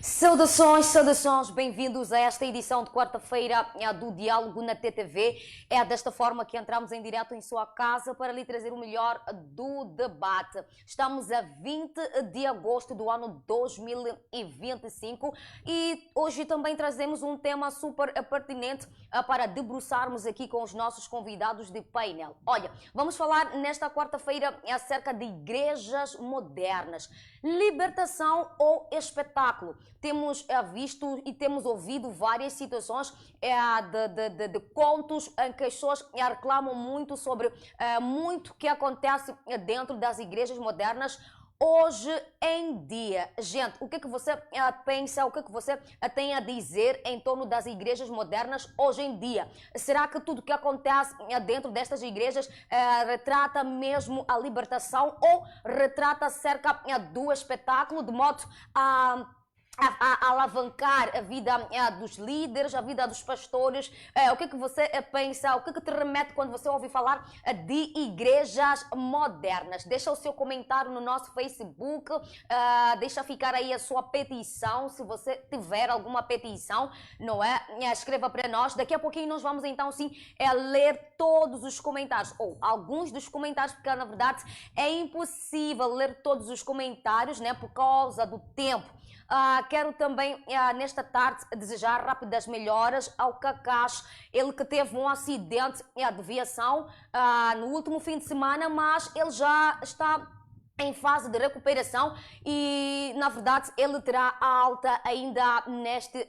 Saudações, saudações, bem-vindos a esta edição de quarta-feira do Diálogo na TTV. É desta forma que entramos em direto em sua casa para lhe trazer o melhor do debate. Estamos a 20 de agosto do ano 2025 e hoje também trazemos um tema super pertinente para debruçarmos aqui com os nossos convidados de painel. Olha, vamos falar nesta quarta-feira acerca de igrejas modernas, libertação ou espetáculo. Temos visto e temos ouvido várias situações de contos em que as pessoas reclamam muito sobre muito que acontece dentro das igrejas modernas hoje em dia. Gente, o que é que você pensa, o que é que você tem a dizer em torno das igrejas modernas hoje em dia? Será que tudo que acontece dentro destas igrejas retrata mesmo a libertação ou retrata acerca do espetáculo, de modo a alavancar a vida dos líderes, a vida dos pastores? O que é que você pensa? O que é que te remete quando você ouve falar de igrejas modernas? Deixa o seu comentário no nosso Facebook, deixa ficar aí a sua petição, se você tiver alguma petição, não é? Escreva para nós. Daqui a pouquinho nós vamos então sim ler todos os comentários, ou alguns dos comentários, porque na verdade é impossível ler todos os comentários, né, por causa do tempo. Quero também, nesta tarde, desejar rápidas melhoras ao Kakash, ele que teve um acidente de aviação no último fim de semana, mas ele já está em fase de recuperação e, na verdade, ele terá a alta ainda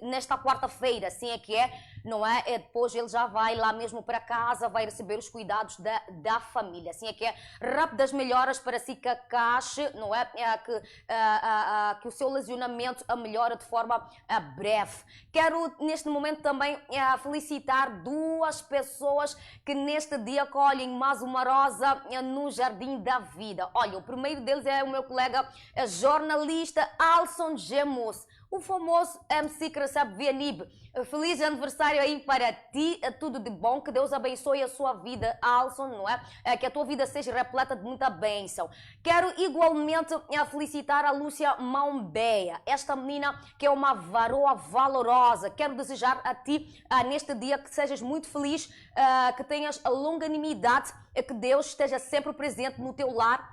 nesta quarta-feira, assim é que é, não é? Depois ele já vai lá mesmo para casa, vai receber os cuidados da família, assim é que é. Rápidas melhoras para si, Kakashi, não é? Que o seu lesionamento melhora de forma breve. Quero, neste momento, também felicitar duas pessoas que neste dia colhem mais uma rosa no Jardim da Vida. Olha, o primeiro deles é o meu colega jornalista Alson Gemus, o famoso MC que recebe via NIB. Feliz aniversário aí para ti, tudo de bom, que Deus abençoe a sua vida, Alson, não é? Que a tua vida seja repleta de muita bênção. Quero igualmente felicitar a Lúcia Maumbeia, esta menina que é uma varoa valorosa. Quero desejar a ti, neste dia, que sejas muito feliz, que tenhas a longanimidade, que Deus esteja sempre presente no teu lar,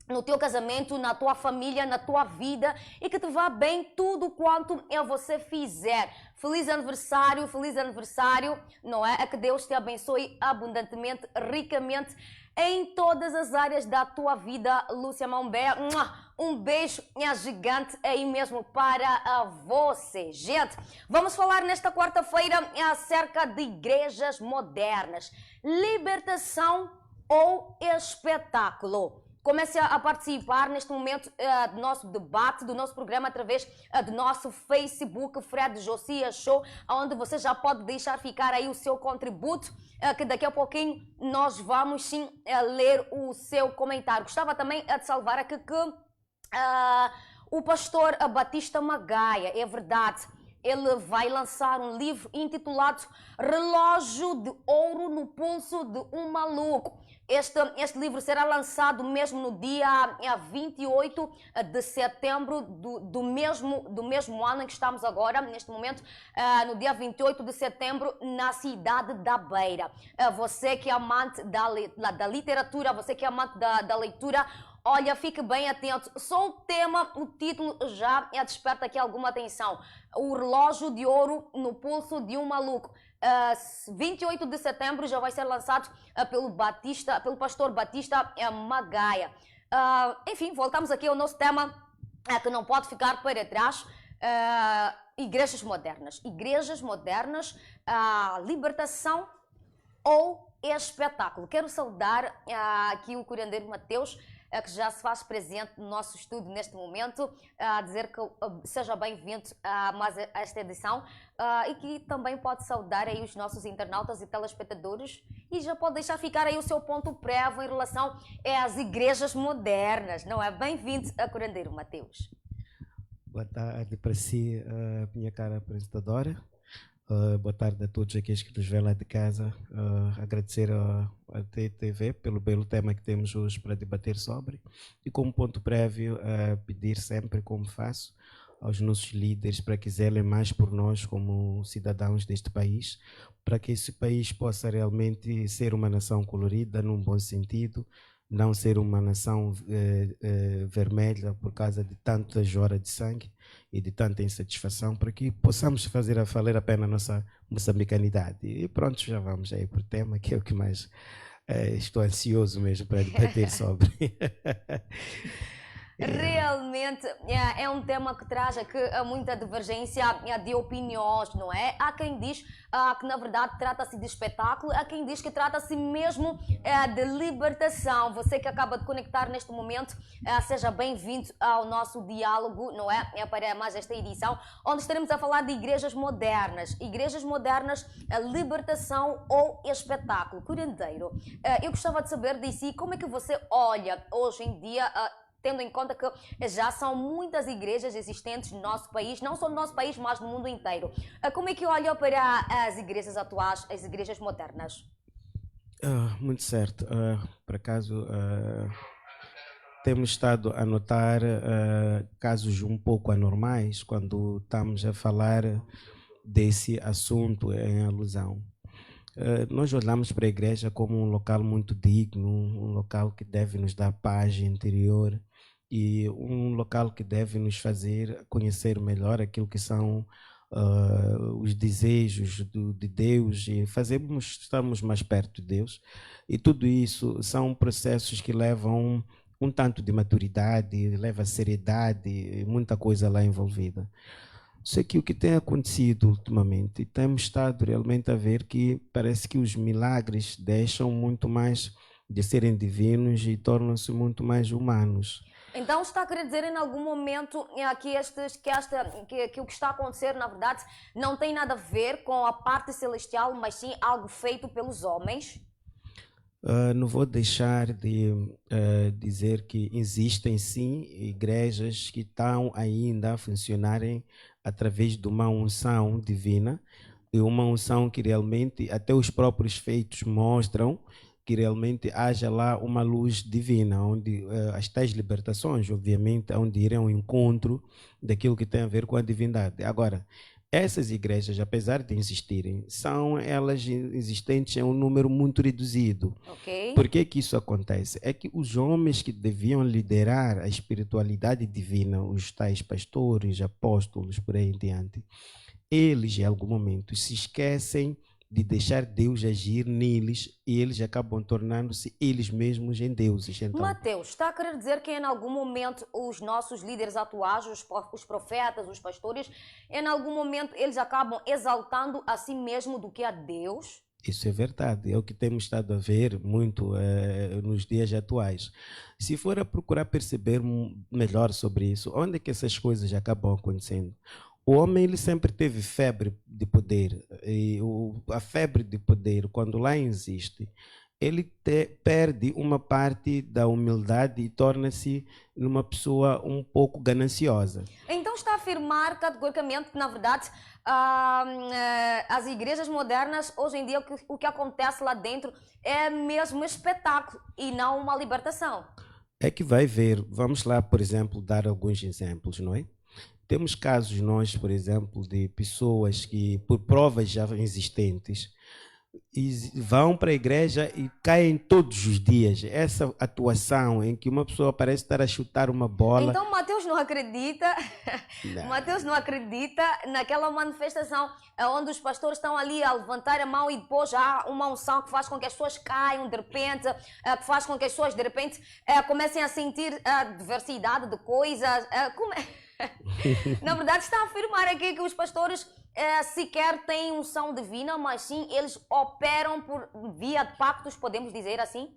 no teu casamento, na tua família, na tua vida, e que te vá bem tudo quanto você fizer. Feliz aniversário, não é? Que Deus te abençoe abundantemente, ricamente, em todas as áreas da tua vida, Lúcia Mambé. Um beijo gigante aí mesmo para você. Gente, vamos falar nesta quarta-feira acerca de igrejas modernas, libertação ou espetáculo. Comece a participar neste momento do nosso debate, do nosso programa, através do nosso Facebook, Fred Josias Show, onde você já pode deixar ficar aí o seu contributo, que daqui a pouquinho nós vamos sim ler o seu comentário. Gostava também de salvar aqui que o pastor Batista Magaia, é verdade, ele vai lançar um livro intitulado Relógio de Ouro no Pulso de um Maluco. Este livro será lançado mesmo no dia 28 de setembro do mesmo ano em que estamos agora, neste momento, no dia 28 de setembro, na cidade da Beira. Você que é amante da literatura, você que é amante da leitura, olha, fique bem atento. Só o tema, o título já desperta aqui alguma atenção. O relógio de ouro no pulso de um maluco. 28 de setembro já vai ser lançado pelo pastor Batista Magaia. Enfim, voltamos aqui ao nosso tema que não pode ficar para trás. Igrejas modernas. Igrejas modernas, libertação ou espetáculo. Quero saudar aqui o curandeiro Mateus, que já se faz presente no nosso estúdio neste momento, a dizer que seja bem-vindo a mais esta edição, e que também pode saudar aí os nossos internautas e telespectadores, e já pode deixar ficar aí o seu ponto prévio em relação às igrejas modernas, não é? Bem-vindo a curandeiro Mateus. Boa tarde para si, minha cara apresentadora. Boa tarde a todos aqueles que nos vêem lá de casa. Agradecer à TTV pelo belo tema que temos hoje para debater sobre. E como ponto prévio, pedir sempre, como faço, aos nossos líderes para que zelem mais por nós como cidadãos deste país, para que esse país possa realmente ser uma nação colorida num bom sentido, não ser uma nação vermelha por causa de tanta jora de sangue e de tanta insatisfação, para que possamos fazer valer a pena a nossa moçambicanidade. E pronto, já vamos aí para o tema, que é o que mais estou ansioso mesmo para debater sobre. Realmente é um tema que traz aqui muita divergência de opiniões, não é? Há quem diz que na verdade trata-se de espetáculo, há quem diz que trata-se mesmo de libertação. Você que acaba de conectar neste momento, seja bem-vindo ao nosso diálogo, não é? Para mais esta edição, onde estaremos a falar de igrejas modernas, libertação ou espetáculo. Curandeiro, eu gostava de saber de si como é que você olha hoje em dia, tendo em conta que já são muitas igrejas existentes no nosso país, não só no nosso país, mas no mundo inteiro. Como é que olha para as igrejas atuais, as igrejas modernas? Muito certo. Por acaso, temos estado a notar casos um pouco anormais quando estamos a falar desse assunto em alusão. Nós olhamos para a igreja como um local muito digno, um local que deve nos dar paz interior e um local que deve nos fazer conhecer melhor aquilo que são os desejos de Deus e estamos mais perto de Deus. E tudo isso são processos que levam um tanto de maturidade, leva seriedade, muita coisa lá envolvida. Só que o que tem acontecido ultimamente, temos estado realmente a ver que parece que os milagres deixam muito mais de serem divinos e tornam-se muito mais humanos. Então está a querer dizer em algum momento que o que está a acontecer, na verdade, não tem nada a ver com a parte celestial, mas sim algo feito pelos homens? Não vou deixar de dizer que existem sim igrejas que estão ainda a funcionarem através de uma unção divina, e uma unção que realmente até os próprios feitos mostram que realmente haja lá uma luz divina, onde as tais libertações, obviamente, onde irem ao encontro daquilo que tem a ver com a divindade. Agora, essas igrejas, apesar de existirem, são elas existentes em um número muito reduzido. Okay. Por que que isso acontece? É que os homens que deviam liderar a espiritualidade divina, os tais pastores, apóstolos, por aí em diante, eles, em algum momento, se esquecem de deixar Deus agir neles e eles acabam tornando-se eles mesmos em deuses. Então, Mateus, está a querer dizer que em algum momento os nossos líderes atuais, os profetas, os pastores, em algum momento eles acabam exaltando a si mesmo do que a Deus? Isso é verdade, é o que temos estado a ver muito nos dias atuais. Se for a procurar perceber melhor sobre isso, onde é que essas coisas acabam acontecendo? O homem ele sempre teve febre de poder, e a febre de poder, quando lá existe, ele perde uma parte da humildade e torna-se uma pessoa um pouco gananciosa. Então está a afirmar categoricamente que, na verdade, as igrejas modernas, hoje em dia, o que acontece lá dentro é mesmo um espetáculo e não uma libertação. É que vai ver, vamos lá, por exemplo, dar alguns exemplos, não é? Temos casos nós, por exemplo, de pessoas que, por provas já existentes, vão para a igreja e caem todos os dias. Essa atuação em que uma pessoa parece estar a chutar uma bola. Então Mateus não acredita, Mateus não acredita naquela manifestação onde os pastores estão ali a levantar a mão e depois há uma unção que faz com que as pessoas caiam de repente, que faz com que as pessoas de repente comecem a sentir a diversidade de coisas. Na verdade está a afirmar aqui que os pastores sequer têm unção divina, mas sim eles operam por via de pactos, podemos dizer assim?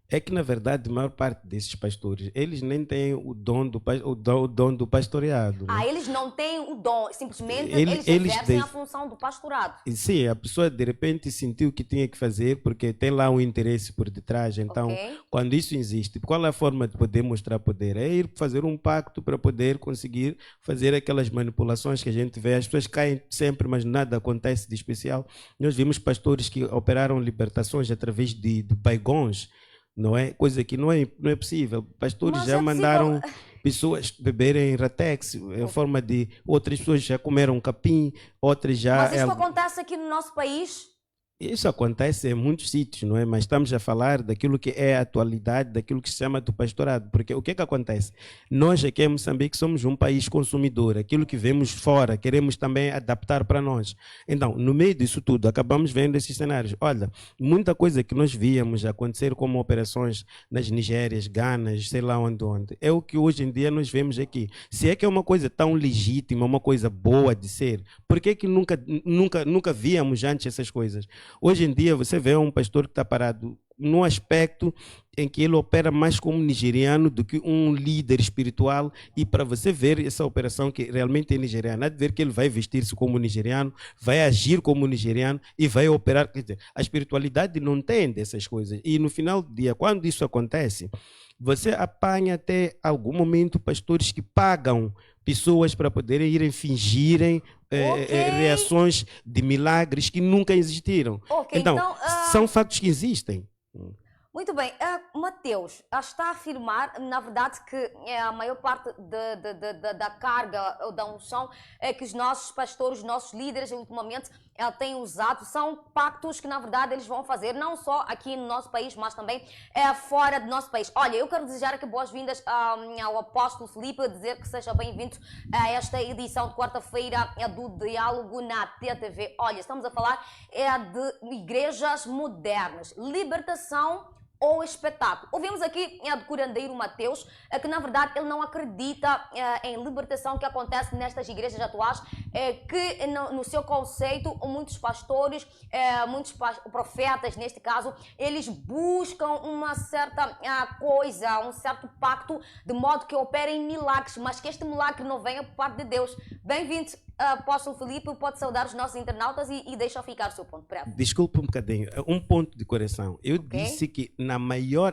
É que, na verdade, a maior parte desses pastores, eles nem têm o dom do pastoreado. Né? Eles não têm o dom, simplesmente eles exercem a função do pastorado. Sim, a pessoa de repente sentiu que tinha que fazer porque tem lá um interesse por detrás. Então, quando isso existe, qual é a forma de poder mostrar poder? É ir fazer um pacto para poder conseguir fazer aquelas manipulações que a gente vê. As pessoas caem sempre, mas nada acontece de especial. Nós vimos pastores que operaram libertações através de baigões, não é? Coisa que não é possível. Pastores Mas já é mandaram possível. pessoas beberem Ratex, em forma de... Outras pessoas já comeram capim, outras já... Mas isto acontece aqui no nosso país? Isso acontece em muitos sítios, não é? Mas estamos a falar daquilo que é a atualidade, daquilo que se chama do pastorado. Porque o que é que acontece? Nós aqui em Moçambique somos um país consumidor. Aquilo que vemos fora, queremos também adaptar para nós. Então, no meio disso tudo, acabamos vendo esses cenários. Olha, muita coisa que nós víamos acontecer como operações nas Nigérias, Ganas, sei lá onde, é o que hoje em dia nós vemos aqui. Se é que é uma coisa tão legítima, uma coisa boa de ser, por que que nunca víamos antes essas coisas? Hoje em dia você vê um pastor que está parado num aspecto em que ele opera mais como nigeriano do que um líder espiritual, e para você ver essa operação que realmente é nigeriana, há de ver que ele vai vestir-se como nigeriano, vai agir como nigeriano e vai operar. Quer dizer, a espiritualidade não tem dessas coisas, e no final do dia, quando isso acontece, você apanha até algum momento pastores que pagam pessoas para poderem irem fingirem reações de milagres que nunca existiram. Então, são fatos que existem. Muito bem. Mateus está a afirmar, na verdade, que a maior parte da carga ou da unção que os nossos pastores, os nossos líderes, ultimamente, têm usado, são pactos que, na verdade, eles vão fazer, não só aqui no nosso país, mas também fora do nosso país. Olha, eu quero desejar aqui boas-vindas ao apóstolo Filipe, dizer que seja bem-vindo a esta edição de quarta-feira do Diálogo na TTV. Olha, estamos a falar de igrejas modernas, libertação ou espetáculo. Ouvimos aqui do curandeiro Mateus que na verdade ele não acredita em libertação que acontece nestas igrejas atuais, que no seu conceito muitos pastores, muitos profetas neste caso, eles buscam uma certa coisa, um certo pacto, de modo que operem milagres, mas que este milagre não venha por parte de Deus. Bem-vindo, apóstolo Filipe, pode saudar os nossos internautas e deixa ficar o seu ponto breve. Desculpe um bocadinho, um ponto de correção. Eu disse que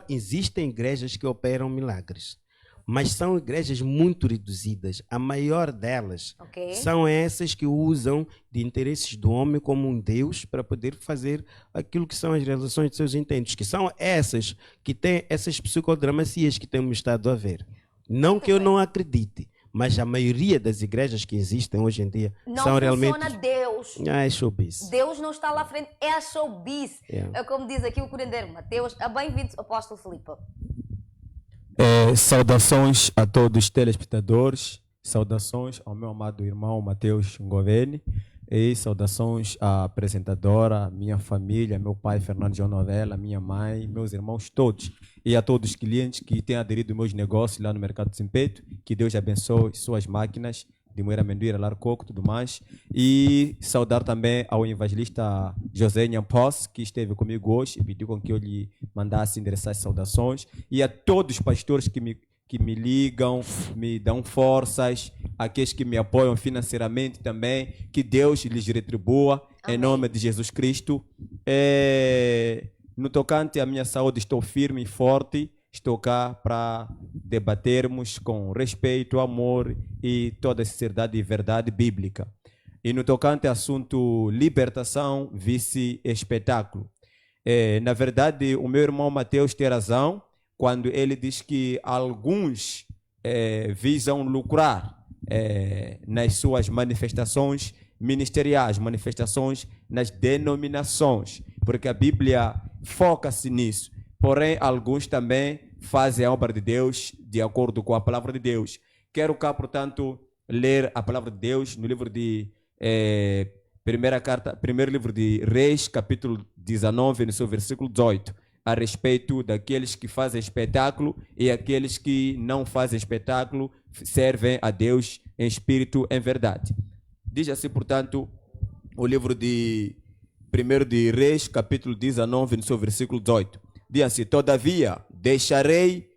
existem igrejas que operam milagres, mas são igrejas muito reduzidas. A maior delas são essas que usam de interesses do homem como um Deus para poder fazer aquilo que são as realizações de seus intentos, que são essas que têm essas psicodramacias que temos estado a ver. Não que eu não acredite, mas a maioria das igrejas que existem hoje em dia são realmente... Não funciona Deus. É showbiz. Deus não está lá à frente, é showbiz. É como diz aqui o curandeiro Mateus. Bem-vindo, apóstolo Filipe. Saudações a todos os telespectadores, saudações ao meu amado irmão Mateus Ngoveni, e saudações à apresentadora, minha família, meu pai Fernando João Novella, minha mãe, meus irmãos todos, e a todos os clientes que têm aderido aos meus negócios lá no Mercado de Simpeto. Que Deus abençoe suas máquinas de moer amendoeira, larcoco, tudo mais. E saudar também ao evangelista José Nhampos, que esteve comigo hoje e pediu com que eu lhe mandasse endereçar as saudações, e a todos os pastores que me ligam, me dão forças, aqueles que me apoiam financeiramente também, que Deus lhes retribua. Amém. Em nome de Jesus Cristo. No tocante à minha saúde, estou firme e forte, estou cá para debatermos com respeito, amor e toda a sinceridade e verdade bíblica. E no tocante ao assunto libertação, vice espetáculo. Na verdade, o meu irmão Mateus tem razão quando ele diz que alguns visam lucrar nas suas manifestações ministeriais, manifestações nas denominações, porque a Bíblia foca-se nisso. Porém, alguns também fazem a obra de Deus de acordo com a palavra de Deus. Quero cá, portanto, ler a palavra de Deus no livro de primeiro livro de Reis, capítulo 19, no seu versículo 18. A respeito daqueles que fazem espetáculo e aqueles que não fazem espetáculo, servem a Deus em espírito, em verdade. Diz assim, portanto, o livro de 1 de Reis, capítulo 19, no seu versículo 18. Diz assim: todavia deixarei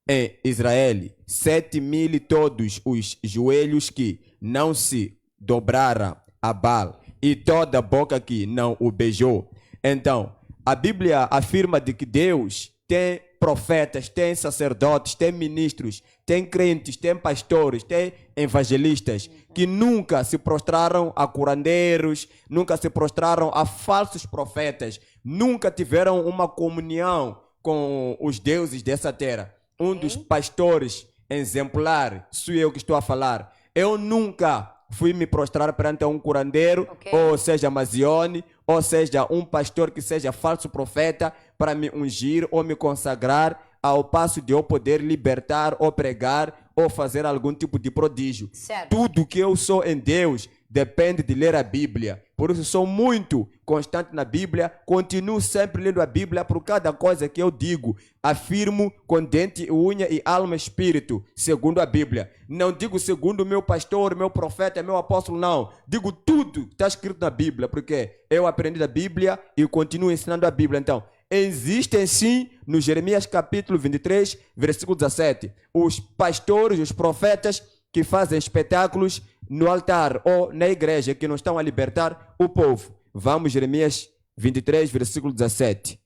em Israel 7.000 todos os joelhos que não se dobraram a Baal, e toda a boca que não o beijou. Então, a Bíblia afirma de que Deus tem profetas, tem sacerdotes, tem ministros, tem crentes, tem pastores, tem evangelistas que nunca se prostraram a curandeiros, nunca se prostraram a falsos profetas, nunca tiveram uma comunhão com os deuses dessa terra. Um dos pastores exemplares, sou eu que estou a falar. Eu nunca fui me prostrar perante um curandeiro, ou seja, Mazione, ou seja, um pastor que seja falso profeta, para me ungir ou me consagrar, ao passo de eu poder libertar ou pregar ou fazer algum tipo de prodígio. Certo. Tudo que eu sou em Deus depende de ler a Bíblia. Por isso sou muito constante na Bíblia, continuo sempre lendo a Bíblia por cada coisa que eu digo. Afirmo com dente, unha e alma e espírito, segundo a Bíblia. Não digo segundo o meu pastor, meu profeta, meu apóstolo, não. Digo tudo que está escrito na Bíblia, porque eu aprendi da Bíblia e continuo ensinando a Bíblia. Então, existem sim, no Jeremias capítulo 23, versículo 17, os pastores, os profetas que fazem espetáculos no altar ou na igreja, que não estão a libertar o povo. Vamos, Jeremias 23, versículo 17.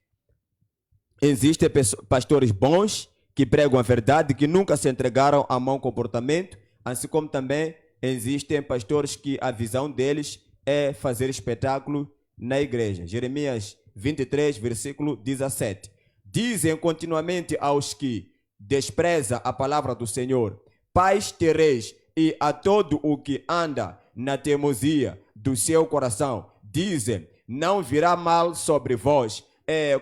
Existem pastores bons que pregam a verdade, que nunca se entregaram a mau comportamento, assim como também existem pastores que a visão deles é fazer espetáculo na igreja. Jeremias 23, versículo 17. Dizem continuamente aos que desprezam a palavra do Senhor: paz tereis, e a todo o que anda na teimosia do seu coração, dizem, não virá mal sobre vós.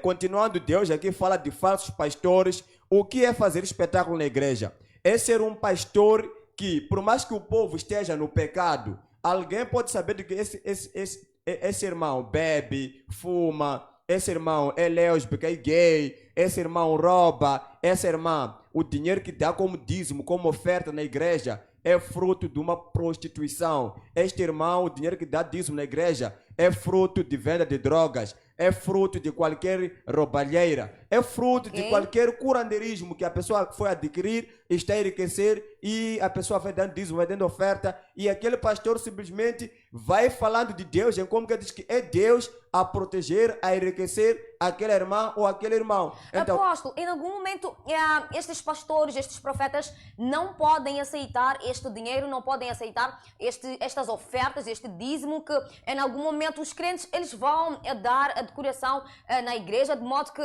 Continuando, Deus aqui fala de falsos pastores. O que é fazer espetáculo na igreja? É ser um pastor que, por mais que o povo esteja no pecado, alguém pode saber de que esse irmão bebe, fuma, esse irmão é lésbico, é gay, esse irmão rouba, essa irmã, o dinheiro que dá como dízimo, como oferta na igreja, é fruto de uma prostituição. Este irmão, o dinheiro que dá dízimo na igreja, é fruto de venda de drogas, é fruto de qualquer roubalheira, é fruto de qualquer curandeirismo que a pessoa foi adquirir, está a enriquecer, e a pessoa vai dando dízimo, vai dando oferta, e aquele pastor simplesmente vai falando de Deus, em como que diz que é Deus a proteger, a enriquecer aquela irmã ou aquele irmão. Então, apóstolo, em algum momento estes pastores, estes profetas não podem aceitar este dinheiro, não podem aceitar estas ofertas, este dízimo, que em algum momento os crentes eles vão dar a decoração na igreja, de modo que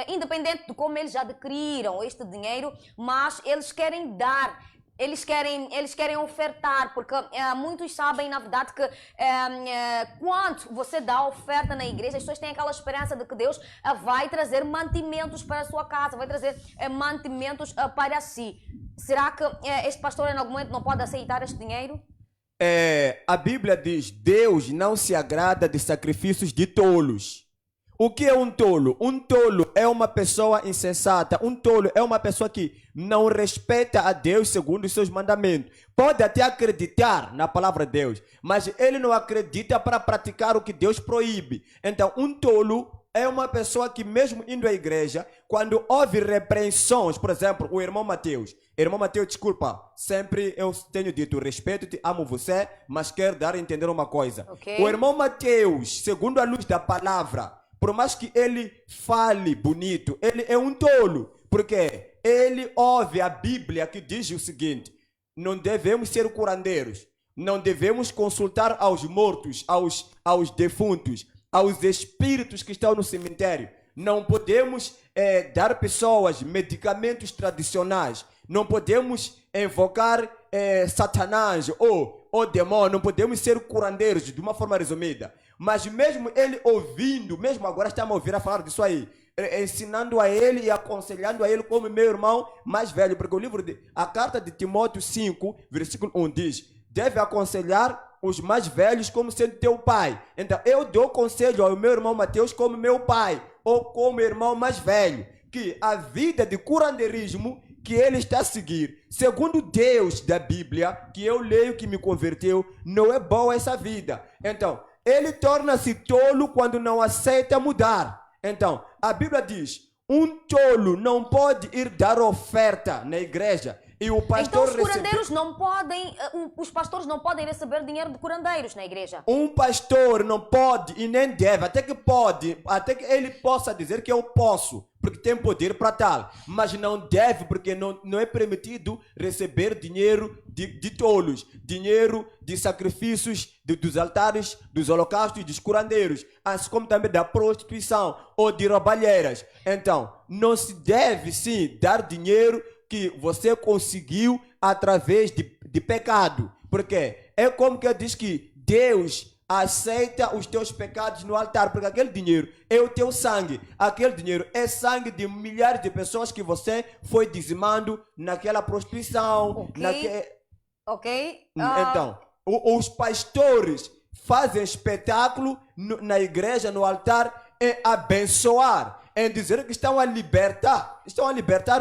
independente de como eles já adquiriram este dinheiro, mas eles querem dar. Eles querem ofertar, porque muitos sabem, na verdade, que quando você dá oferta na igreja, as pessoas têm aquela esperança de que Deus vai trazer mantimentos para a sua casa, vai trazer mantimentos para si. Será que este pastor em algum momento não pode aceitar este dinheiro? A Bíblia diz: Deus não se agrada de sacrifícios de tolos. O que é um tolo? Um tolo é uma pessoa insensata. Um tolo é uma pessoa que não respeita a Deus segundo os seus mandamentos. Pode até acreditar na palavra de Deus, mas ele não acredita para praticar o que Deus proíbe. Então, um tolo é uma pessoa que, mesmo indo à igreja, quando houve repreensões, por exemplo, o irmão Mateus, desculpa, sempre eu tenho dito, respeito-te, amo você, mas quero dar a entender uma coisa. O irmão Mateus, segundo a luz da palavra, por mais que ele fale bonito, ele é um tolo, porque ele ouve a Bíblia que diz o seguinte: não devemos ser curandeiros, não devemos consultar aos mortos, aos defuntos, aos espíritos que estão no cemitério. Não podemos dar pessoas medicamentos tradicionais, não podemos invocar Satanás ou demônio, não podemos ser curandeiros, de uma forma resumida. Mas mesmo ele ouvindo, mesmo agora estamos a ouvir a falar disso aí, ensinando a ele e aconselhando a ele como meu irmão mais velho, porque a carta de Timóteo 5, versículo 1 diz: deve aconselhar os mais velhos como sendo teu pai. Então eu dou conselho ao meu irmão Mateus como meu pai, ou como irmão mais velho, que a vida de curandeirismo que ele está a seguir, segundo Deus da Bíblia, que eu leio, que me converteu, não é boa essa vida. Então, ele torna-se tolo quando não aceita mudar. Então, a Bíblia diz: um tolo não pode ir dar oferta na igreja. E o Então pastor os curandeiros não podem, os pastores não podem receber dinheiro de curandeiros na igreja. Um pastor não pode e nem deve, até que pode, até que ele possa dizer que eu posso, porque tem poder para tal, mas não deve, porque não é permitido receber dinheiro de tolos, dinheiro de sacrifícios dos altares, dos holocaustos e dos curandeiros, assim como também da prostituição ou de roubalheiras. Então, não se deve sim dar dinheiro que você conseguiu através de pecado, porque é como que diz que Deus aceita os teus pecados no altar, porque aquele dinheiro é o teu sangue, aquele dinheiro é sangue de milhares de pessoas que você foi dizimando naquela prostituição. Ok. Então, os pastores fazem espetáculo na igreja, no altar, em abençoar, em dizer que estão a libertar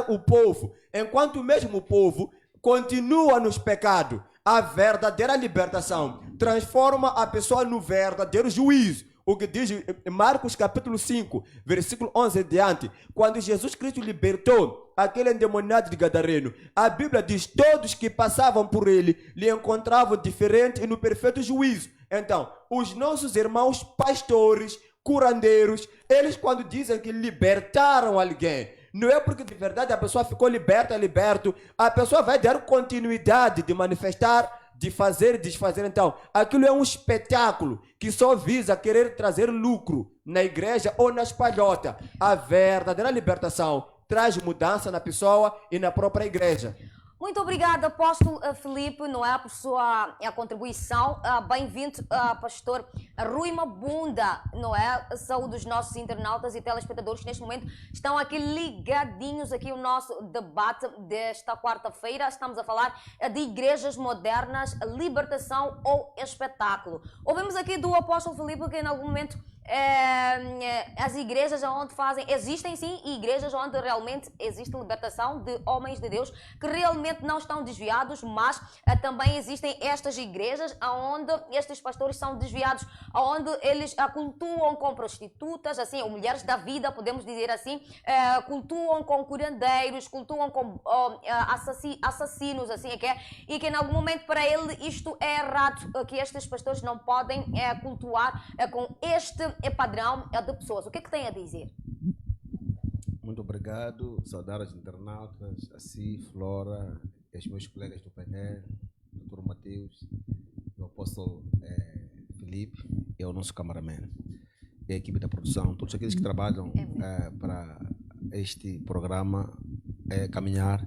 o povo, enquanto mesmo o povo continua nos pecados. A verdadeira libertação transforma a pessoa no verdadeiro juízo. O que diz Marcos capítulo 5, versículo 11 em diante, quando Jesus Cristo libertou aquele endemoniado de Gadareno, a Bíblia diz: todos que passavam por ele lhe encontravam diferente e no perfeito juízo. Então, os nossos irmãos pastores, curandeiros, eles quando dizem que libertaram alguém, não é porque de verdade a pessoa ficou liberto, a pessoa vai dar continuidade de manifestar, de fazer, desfazer. Então, aquilo é um espetáculo que só visa querer trazer lucro na igreja ou na espalhota. A verdadeira libertação traz mudança na pessoa e na própria igreja. Muito obrigada, apóstolo Filipe, não é, por sua contribuição. Bem-vindo, pastor Rui Mabunda, não é? Saúde os nossos internautas e telespectadores que neste momento estão aqui ligadinhos aqui o nosso debate desta quarta-feira. Estamos a falar de igrejas modernas, libertação ou espetáculo. Ouvimos aqui do apóstolo Filipe que em algum momento as igrejas onde existem sim igrejas onde realmente existe libertação de homens de Deus que realmente não estão desviados, mas também existem estas igrejas onde estes pastores são desviados, onde eles cultuam com prostitutas, assim, ou mulheres da vida, podemos dizer assim, cultuam com curandeiros, cultuam com assassinos, assim é que é, e que em algum momento para ele isto é errado, que estes pastores não podem cultuar com este padrão de pessoas. O que é que tem a dizer? Muito obrigado. Saudar os internautas, assim, Flora, e os meus colegas do painel, Dr. Mateus, o apóstolo Felipe e o nosso cameraman, e a equipe da produção, todos aqueles que trabalham para este programa caminhar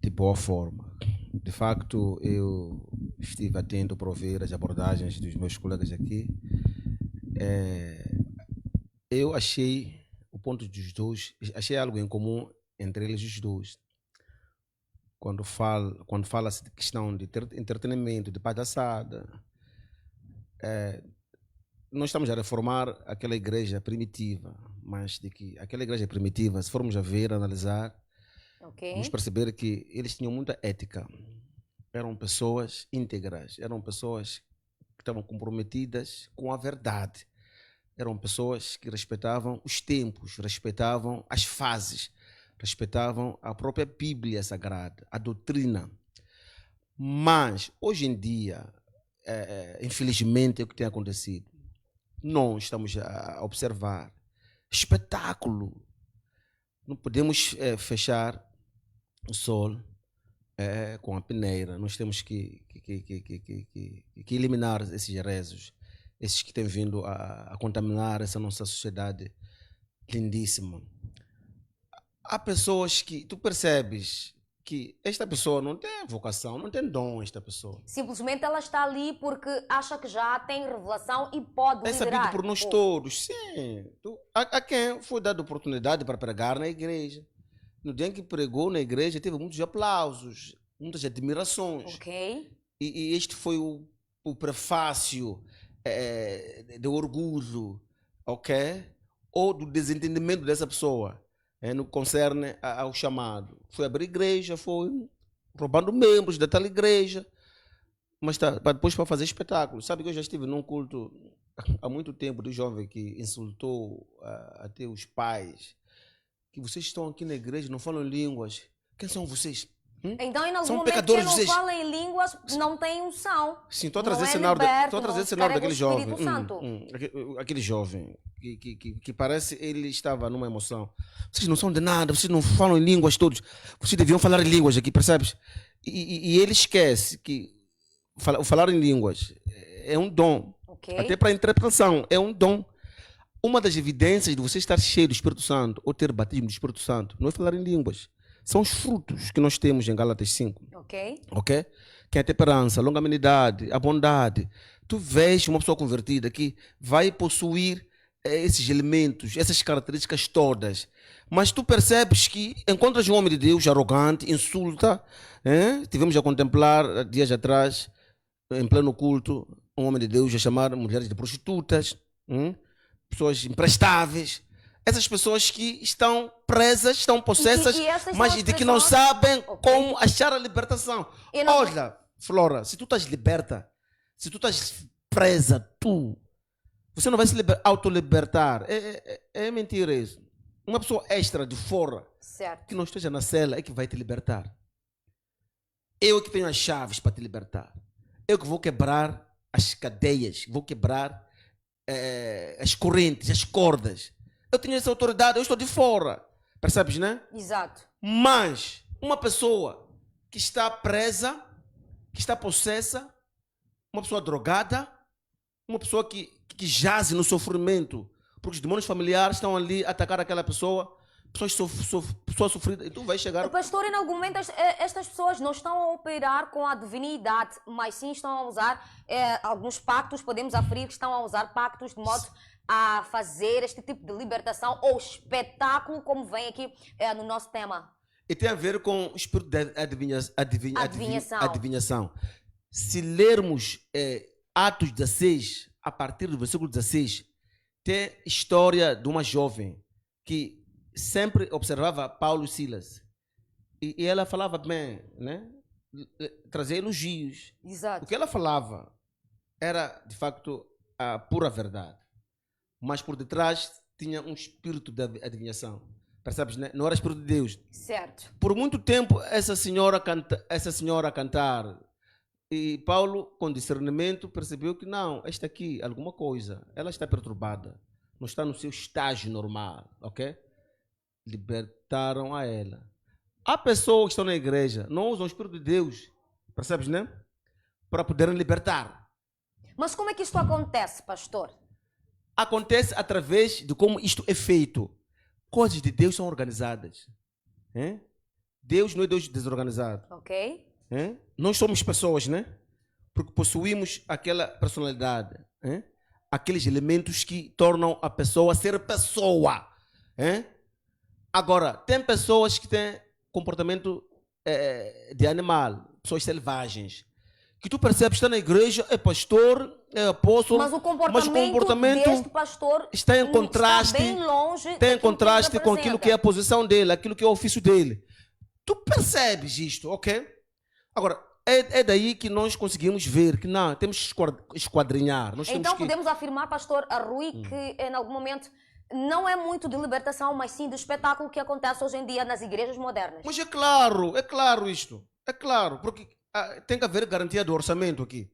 de boa forma. De facto, eu estive atento para ouvir as abordagens dos meus colegas aqui. Eu achei o ponto dos dois, achei algo em comum entre eles os dois. Quando fala-se de questão de entretenimento, de palhaçada, nós estamos a reformar aquela igreja primitiva, mas de que aquela igreja primitiva, se formos a ver, analisar, vamos perceber que eles tinham muita ética. Eram pessoas íntegras, eram pessoas que estavam comprometidas com a verdade. Eram pessoas que respeitavam os tempos, respeitavam as fases, respeitavam a própria Bíblia Sagrada, a doutrina. Mas, hoje em dia, infelizmente, é o que tem acontecido. Nós estamos a observar espetáculo. Não podemos fechar o sol com a peneira. Nós temos que eliminar esses rezos, esses que têm vindo a contaminar essa nossa sociedade lindíssima. Há pessoas que tu percebes que esta pessoa não tem vocação, não tem dom, esta pessoa. Simplesmente ela está ali porque acha que já tem revelação e pode liderar. É sabido por nós todos, sim. A quem foi dada oportunidade para pregar na igreja. No dia em que pregou na igreja, teve muitos aplausos, muitas admirações. E este foi o prefácio de orgulho, ou do desentendimento dessa pessoa, no que concerne ao chamado. Foi abrir igreja, foi roubando membros da tal igreja, mas depois para fazer espetáculo. Sabe que eu já estive num culto há muito tempo de jovem que insultou até os pais, que vocês estão aqui na igreja, não falam línguas. Quem são vocês? Então, em algum São momento, pecadores, quem não vocês. fala em línguas não tem unção. Sim, estou a Não trazer é cenário, liberto, estou a trazer não cenário carrega daquele o jovem. Espírito Santo. Aquele jovem que parece ele estava numa emoção. Vocês não são de nada, vocês não falam em línguas todos. Vocês deviam falar em línguas aqui, percebes? E ele esquece que falar em línguas é um dom. Ok. Até para a interpretação, é um dom. Uma das evidências de você estar cheio do Espírito Santo ou ter batismo do Espírito Santo não é falar em línguas. São os frutos que nós temos em Gálatas 5. Ok. Ok? Que é a temperança, a longanimidade, a bondade. Tu vês uma pessoa convertida que vai possuir esses elementos, essas características todas. Mas tu percebes que encontras um homem de Deus arrogante, insulta. Tivemos a contemplar dias atrás, em pleno culto, um homem de Deus a chamar mulheres de prostitutas, pessoas imprestáveis. Essas pessoas que estão presas, estão possessas, mas de que não sabem como achar a libertação. Olha, Flora, se tu estás liberta, se tu estás presa, você não vai se autolibertar. É mentira isso. Uma pessoa extra de fora, certo, que não esteja na cela, é que vai te libertar. Eu é que tenho as chaves para te libertar. Eu que vou quebrar as cadeias, vou quebrar as correntes, as cordas. Eu tenho essa autoridade, eu estou de fora. Percebes, né? Exato. Mas uma pessoa que está presa, que está possessa, uma pessoa drogada, uma pessoa que jaz no sofrimento, porque os demônios familiares estão ali a atacar aquela pessoa, pessoas sofridas, e tu vais chegar... Pastor, em algum momento estas pessoas não estão a operar com a divinidade, mas sim estão a usar alguns pactos, podemos aferir que estão a usar pactos de modo a fazer este tipo de libertação ou espetáculo, como vem aqui no nosso tema. E tem a ver com o espírito de adivinhação. Se lermos Atos 16, a partir do versículo 16, tem história de uma jovem que sempre observava Paulo e Silas. E ela falava bem, né? Trazia elogios. Exato. O que ela falava era, de facto, a pura verdade. Mas por detrás tinha um espírito de adivinhação. Percebes, né? Não era espírito de Deus. Certo. Por muito tempo, essa senhora a cantar. E Paulo, com discernimento, percebeu que não, esta aqui, alguma coisa, ela está perturbada. Não está no seu estágio normal, ok? Libertaram a ela. Há pessoas que estão na igreja, não usam o espírito de Deus, percebes, né? Para poderem libertar. Mas como é que isto acontece, pastor? Acontece através de como isto é feito. Coisas de Deus são organizadas. Deus não é Deus desorganizado. Ok. Nós somos pessoas, né? Porque possuímos aquela personalidade. Aqueles elementos que tornam a pessoa ser pessoa. Agora, tem pessoas que têm comportamento de animal. Pessoas selvagens. Que tu percebes, está na igreja, é pastor, é apóstolo, mas o comportamento deste pastor está em contraste, está bem longe tem em contraste com aquilo que é a posição dele, aquilo que é o ofício dele. Tu percebes isto, ok? Agora, é daí que nós conseguimos ver que não, temos que esquadrinhar. Então podemos afirmar, pastor Rui, que em algum momento não é muito de libertação, mas sim de espetáculo que acontece hoje em dia nas igrejas modernas. Mas é claro isto. É claro, porque tem que haver garantia do orçamento aqui.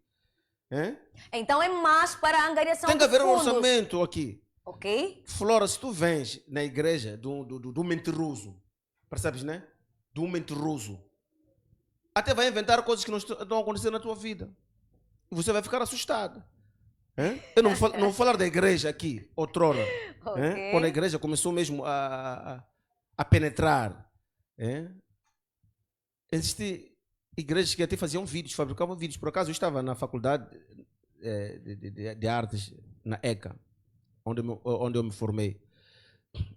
Então é mais para a angariação tem que haver um fundos. Orçamento aqui. Ok. Flora, se tu vens na igreja do mentiroso, percebes, né? Do mentiroso, até vai inventar coisas que não estão acontecendo na tua vida. E você vai ficar assustado. Eu não vou falar da igreja aqui, outrora. Okay. Quando a igreja começou mesmo a penetrar. Existem igrejas que até faziam vídeos, fabricavam vídeos. Por acaso eu estava na faculdade de artes, na ECA, onde eu me formei.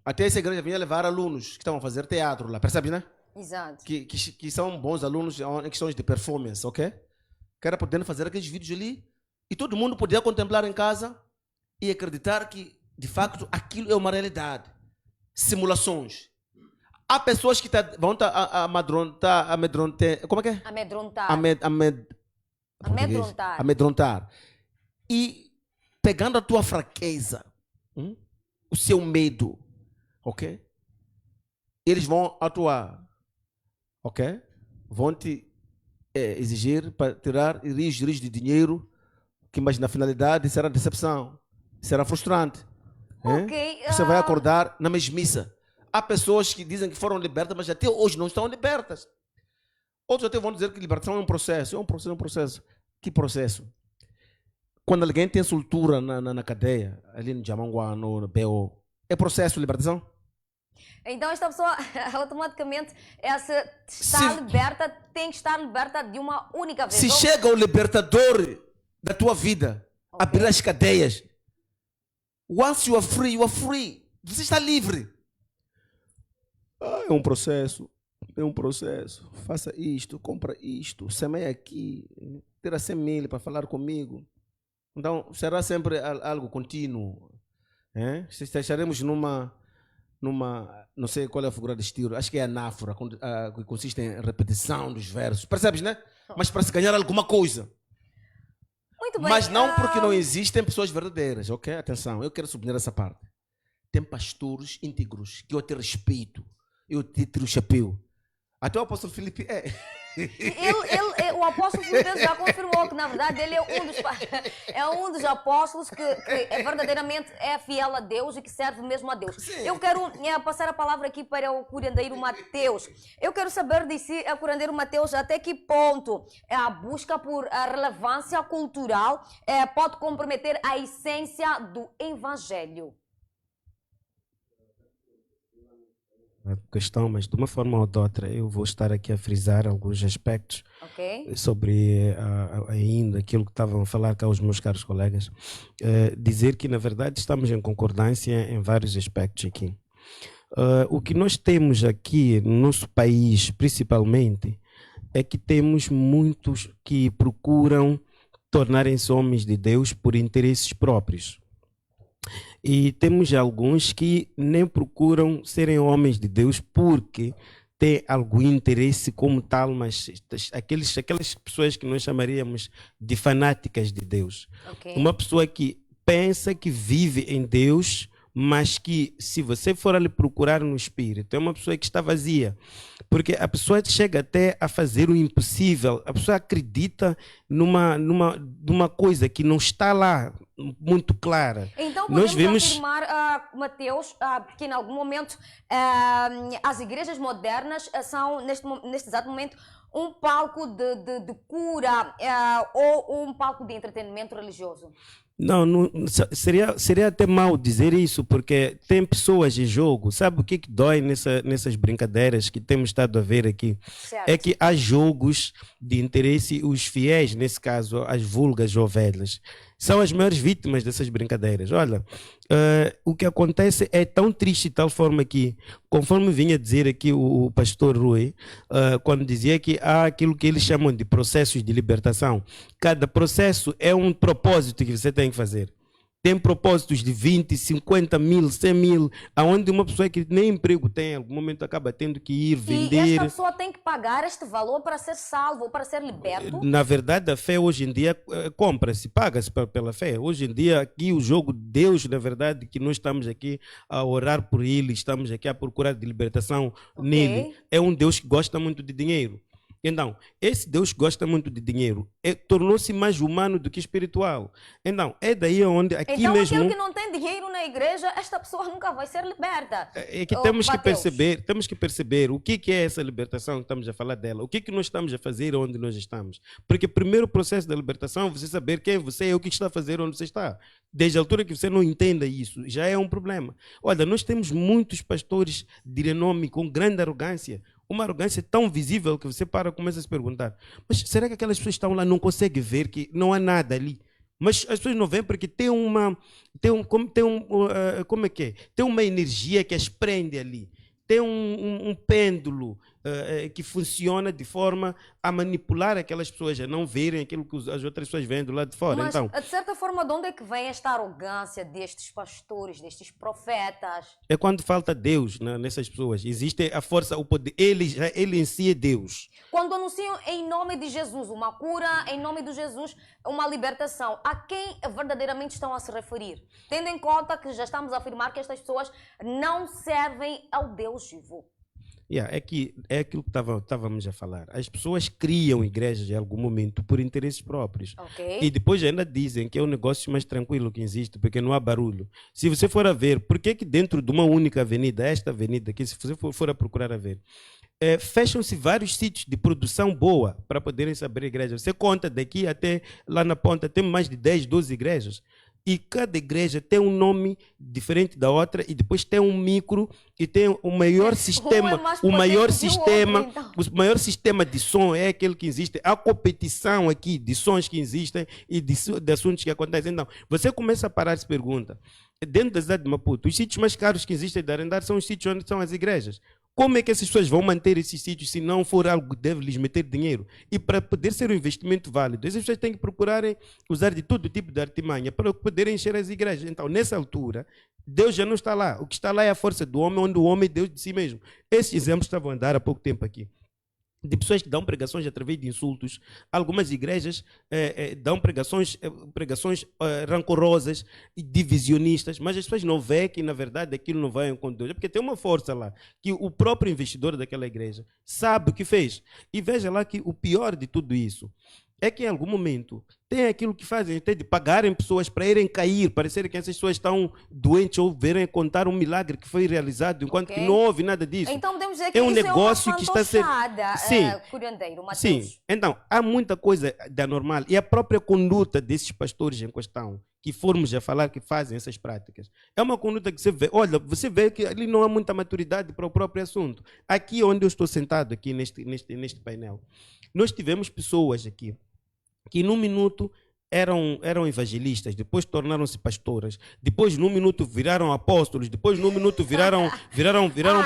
Até essa igreja vinha levar alunos que estavam a fazer teatro lá, percebes, né? Exato. Que são bons alunos em questões de performance, ok? Que era podendo fazer aqueles vídeos ali e todo mundo podia contemplar em casa e acreditar que, de facto, aquilo é uma realidade. Simulações. Há pessoas que vão amedrontar. Como é que é? Amedrontar. Amedrontar. E pegando a tua fraqueza, o seu medo, ok? Eles vão atuar, ok? vão-te exigir para tirar rios de dinheiro, que mas na finalidade será decepção, será frustrante. Ok. Você vai acordar na mesmice. Há pessoas que dizem que foram libertas, mas até hoje não estão libertas. Outros até vão dizer que libertação é um processo. É um processo. Que processo? Quando alguém tem soltura na cadeia, ali no Jamanguá, no BO, é processo de libertação? Então esta pessoa automaticamente, essa está liberta, tem que estar liberta de uma única vez. Se chega o libertador da tua vida, abrir as cadeias, once you are free, você está livre. É um processo. Faça isto, compra isto, semeia aqui, tira 100 mil para falar comigo. Então, será sempre algo contínuo. Estaremos numa, não sei qual é a figura de estilo, acho que é anáfora, que consiste em repetição dos versos. Percebes, né? Mas para se ganhar alguma coisa. Muito bem. Mas não porque não existem pessoas verdadeiras, ok? Atenção, eu quero sublinhar essa parte. Tem pastores íntegros que eu te respeito, eu te tiro o chapéu. Até o apóstolo Filipe o apóstolo Filipe já confirmou que, na verdade, ele é um dos apóstolos que verdadeiramente é fiel a Deus e que serve mesmo a Deus. Sim. Eu quero passar a palavra aqui para o curandeiro Mateus. Eu quero saber de si, curandeiro Mateus, até que ponto a busca por a relevância cultural pode comprometer a essência do evangelho. A questão, mas de uma forma ou de outra eu vou estar aqui a frisar alguns aspectos sobre ainda aquilo que estavam a falar cá os meus caros colegas, dizer que na verdade estamos em concordância em vários aspectos aqui. O que nós temos aqui no nosso país principalmente é que temos muitos que procuram tornarem-se homens de Deus por interesses próprios. E temos alguns que nem procuram serem homens de Deus porque têm algum interesse como tal, mas aquelas pessoas que nós chamaríamos de fanáticas de Deus. Uma pessoa que pensa que vive em Deus, mas que se você for ali procurar no Espírito, é uma pessoa que está vazia. Porque a pessoa chega até a fazer o impossível, a pessoa acredita numa coisa que não está lá muito clara. Então podemos afirmar, Mateus, que em algum momento as igrejas modernas são, neste exato momento, um palco de cura ou um palco de entretenimento religioso? Não, seria até mal dizer isso, porque tem pessoas em jogo. Sabe o que dói nessas brincadeiras que temos estado a ver aqui? Certo. É que há jogos de interesse, os fiéis, nesse caso, as vulgas ovelhas, são as maiores vítimas dessas brincadeiras. Olha, o que acontece é tão triste de tal forma que, conforme vinha dizer aqui o pastor Rui, quando dizia que há aquilo que eles chamam de processos de libertação. Cada processo é um propósito que você tem que fazer. Tem propósitos de 20, 50 mil, 100 mil, aonde uma pessoa que nem emprego tem, em algum momento acaba tendo que ir vender. E esta pessoa tem que pagar este valor para ser salvo ou para ser liberto? Na verdade, a fé hoje em dia compra-se, paga-se pela fé. Hoje em dia, aqui o jogo Deus, na verdade, que nós estamos aqui a orar por Ele, estamos aqui a procurar de libertação nele, é um Deus que gosta muito de dinheiro. Então, esse Deus que gosta muito de dinheiro tornou-se mais humano do que espiritual. Então, é daí onde aqui então, mesmo... Então, aquele que não tem dinheiro na igreja, esta pessoa nunca vai ser liberta. É que temos que perceber o que é essa libertação que estamos a falar dela. O que nós estamos a fazer onde nós estamos. Porque o primeiro processo da libertação é você saber quem você é, o que está a fazer onde você está. Desde a altura que você não entenda isso, já é um problema. Olha, nós temos muitos pastores de renome com grande arrogância. Uma arrogância tão visível que você começa a se perguntar, mas será que aquelas pessoas que estão lá não conseguem ver que não há nada ali? Mas as pessoas não veem porque tem uma energia que as prende ali. Tem um pêndulo que funciona de forma a manipular aquelas pessoas, a não verem aquilo que as outras pessoas veem do lado de fora. Mas, então, de certa forma, de onde é que vem esta arrogância destes pastores, destes profetas? É quando falta Deus nessas pessoas. Existe a força, o poder. Ele em si é Deus. Quando anunciam em nome de Jesus uma cura, em nome de Jesus uma libertação, a quem verdadeiramente estão a se referir? Tendo em conta que já estamos a afirmar que estas pessoas não servem ao Deus vivo. É aquilo que estávamos a falar. As pessoas criam igrejas em algum momento por interesses próprios. Okay. E depois ainda dizem que é o negócio mais tranquilo que existe, porque não há barulho. Se você for a ver, por que dentro de uma única avenida, esta avenida aqui, se você for a procurar a ver, fecham-se vários sítios de produção boa para poderem se abrir igrejas. Você conta daqui até lá na ponta, tem mais de 10, 12 igrejas. E cada igreja tem um nome diferente da outra e depois tem um micro e tem o maior sistema, o maior sistema de som é aquele que existe. Há competição aqui de sons que existem e de assuntos que acontecem. Então, você começa a parar e se pergunta, dentro da cidade de Maputo, os sítios mais caros que existem de arrendar são os sítios onde são as igrejas. Como é que essas pessoas vão manter esses sítios se não for algo que deve lhes meter dinheiro? E para poder ser um investimento válido, essas pessoas têm que procurarem usar de todo tipo de artimanha para poderem encher as igrejas. Então, nessa altura, Deus já não está lá. O que está lá é a força do homem, onde o homem é Deus de si mesmo. Esses exemplos estavam a dar há pouco tempo aqui. De pessoas que dão pregações através de insultos. Algumas igrejas dão pregações rancorosas e divisionistas, mas as pessoas não veem que, na verdade, aquilo não vai com Deus. É porque tem uma força lá, que o próprio investidor daquela igreja sabe o que fez. E veja lá que o pior de tudo isso é que, em algum momento, tem aquilo que fazem, até de pagarem pessoas para irem cair, parecer que essas pessoas estão doentes ou verem contar um milagre que foi realizado, enquanto que não houve nada disso. Então podemos dizer que é um isso negócio que está a ser... Sim. Curandeiro, Mateus. Sim. Então, há muita coisa da normal e a própria conduta desses pastores em questão, que formos a falar que fazem essas práticas, é uma conduta que você vê, olha, você vê que ali não há muita maturidade para o próprio assunto. Aqui onde eu estou sentado, aqui neste painel, nós tivemos pessoas aqui que num minuto eram evangelistas, depois tornaram-se pastoras, depois num minuto viraram apóstolos, depois num minuto viraram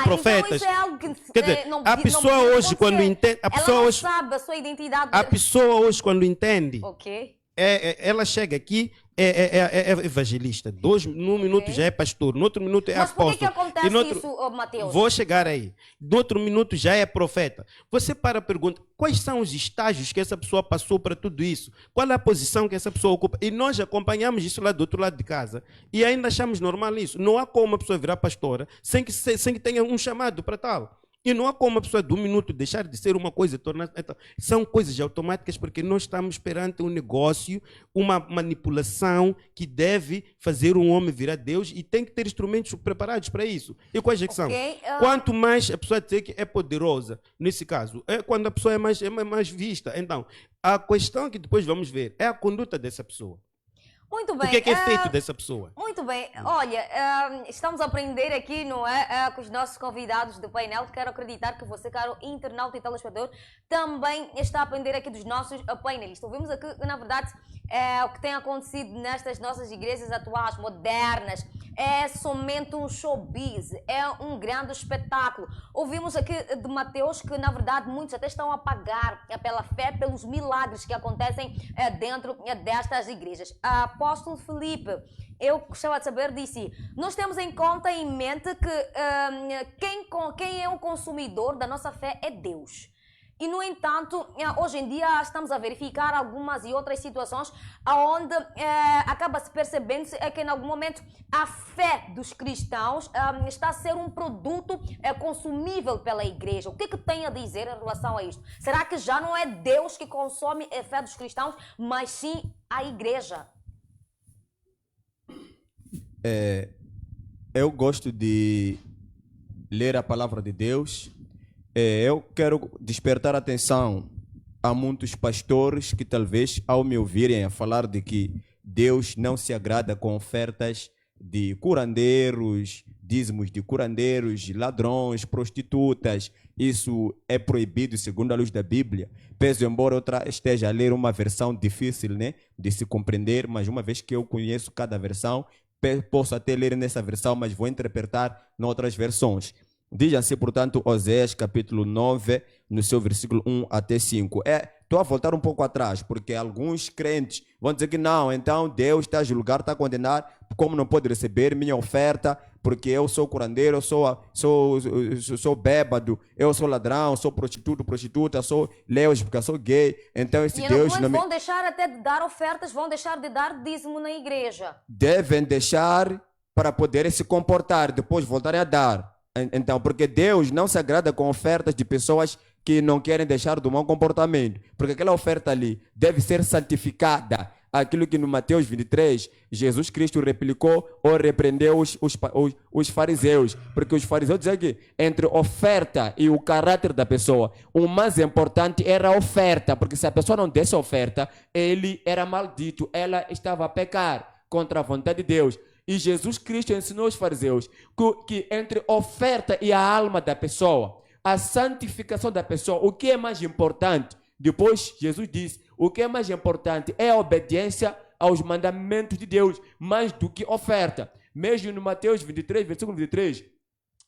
profetas. Então isso é algo que, quer dizer, a pessoa hoje quando entende, ela não sabe a sua identidade. A pessoa hoje quando entende, okay. Ela chega aqui, é evangelista. Num minuto já é pastor, no outro minuto é apóstolo. Mas por que acontece isso, Mateus? Vou chegar aí. No outro minuto já é profeta. Você para a pergunta, quais são os estágios que essa pessoa passou para tudo isso? Qual é a posição que essa pessoa ocupa? E nós acompanhamos isso lá do outro lado de casa e ainda achamos normal isso. Não há como uma pessoa virar pastora sem que tenha um chamado para tal. E não há como a pessoa de um minuto deixar de ser uma coisa, tornar-se... Então, são coisas automáticas porque nós estamos perante um negócio, uma manipulação que deve fazer um homem virar Deus e tem que ter instrumentos preparados para isso. E quais é que são? Quanto mais a pessoa dizer que é poderosa, nesse caso, é quando a pessoa é mais vista. Então, a questão que depois vamos ver é a conduta dessa pessoa. Muito bem. O que é feito dessa pessoa? Muito bem. Olha, estamos a aprender aqui, não é? Com os nossos convidados do painel. Quero acreditar que você, caro internauta e telespectador, também está a aprender aqui dos nossos painelistas. Ouvimos aqui, na verdade, o que tem acontecido nestas nossas igrejas atuais, modernas, é somente um showbiz, é um grande espetáculo. Ouvimos aqui de Mateus que, na verdade, muitos até estão a pagar pela fé, pelos milagres que acontecem dentro destas igrejas. Apóstolo Felipe, eu gostava de saber, disse, nós temos em conta, em mente, que quem é o consumidor da nossa fé é Deus. E, no entanto, hoje em dia estamos a verificar algumas e outras situações onde acaba-se percebendo que, em algum momento, a fé dos cristãos está a ser um produto consumível pela igreja. O que tem a dizer em relação a isto? Será que já não é Deus que consome a fé dos cristãos, mas sim a igreja? Eu gosto de ler a palavra de Deus. Eu quero despertar a atenção a muitos pastores que talvez, ao me ouvirem a falar de que Deus não se agrada com ofertas de curandeiros, dízimos de curandeiros, ladrões, prostitutas, isso é proibido segundo a luz da Bíblia. Peço embora eu esteja a ler uma versão difícil, né, de se compreender, mas uma vez que eu conheço cada versão, posso até ler nessa versão, mas vou interpretar em outras versões. Diz assim, portanto, Oséias, capítulo 9, no seu versículo 1 até 5. Estou a voltar um pouco atrás, porque alguns crentes vão dizer que não, então Deus está a julgar, está a condenar, como não pode receber minha oferta, porque eu sou curandeiro, eu sou bêbado, eu sou ladrão, sou prostituta, sou lésbica, sou gay, então esse Deus... não vão deixar até de dar ofertas, vão deixar de dar dízimo na igreja. Devem deixar para poderem se comportar, depois voltarem a dar. Então, porque Deus não se agrada com ofertas de pessoas que não querem deixar do mau comportamento, porque aquela oferta ali deve ser santificada. Aquilo que no Mateus 23, Jesus Cristo replicou ou repreendeu os fariseus, porque os fariseus diziam que entre oferta e o caráter da pessoa, o mais importante era a oferta, porque se a pessoa não desse oferta, ele era maldito, ela estava a pecar contra a vontade de Deus. E Jesus Cristo ensinou os fariseus que entre oferta e a alma da pessoa, a santificação da pessoa, o que é mais importante? Depois Jesus disse, o que é mais importante é a obediência aos mandamentos de Deus, mais do que oferta. Mesmo no Mateus 23, versículo 23,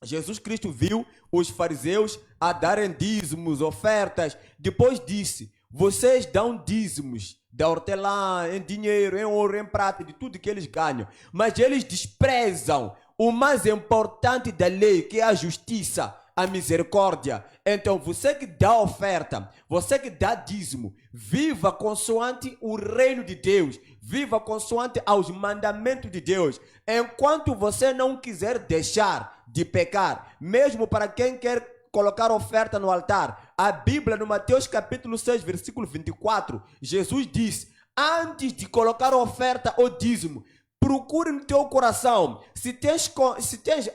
Jesus Cristo viu os fariseus a darem dízimos, ofertas. Depois disse, vocês dão dízimos da hortelã, em dinheiro, em ouro, em prata, de tudo que eles ganham. Mas eles desprezam o mais importante da lei, que é a justiça, a misericórdia. Então, você que dá oferta, você que dá dízimo, viva consoante o reino de Deus, viva consoante aos mandamentos de Deus. Enquanto você não quiser deixar de pecar, mesmo para quem quer colocar oferta no altar, a Bíblia no Mateus capítulo 6, versículo 24, Jesus diz, antes de colocar oferta ou dízimo, procure no teu coração se tens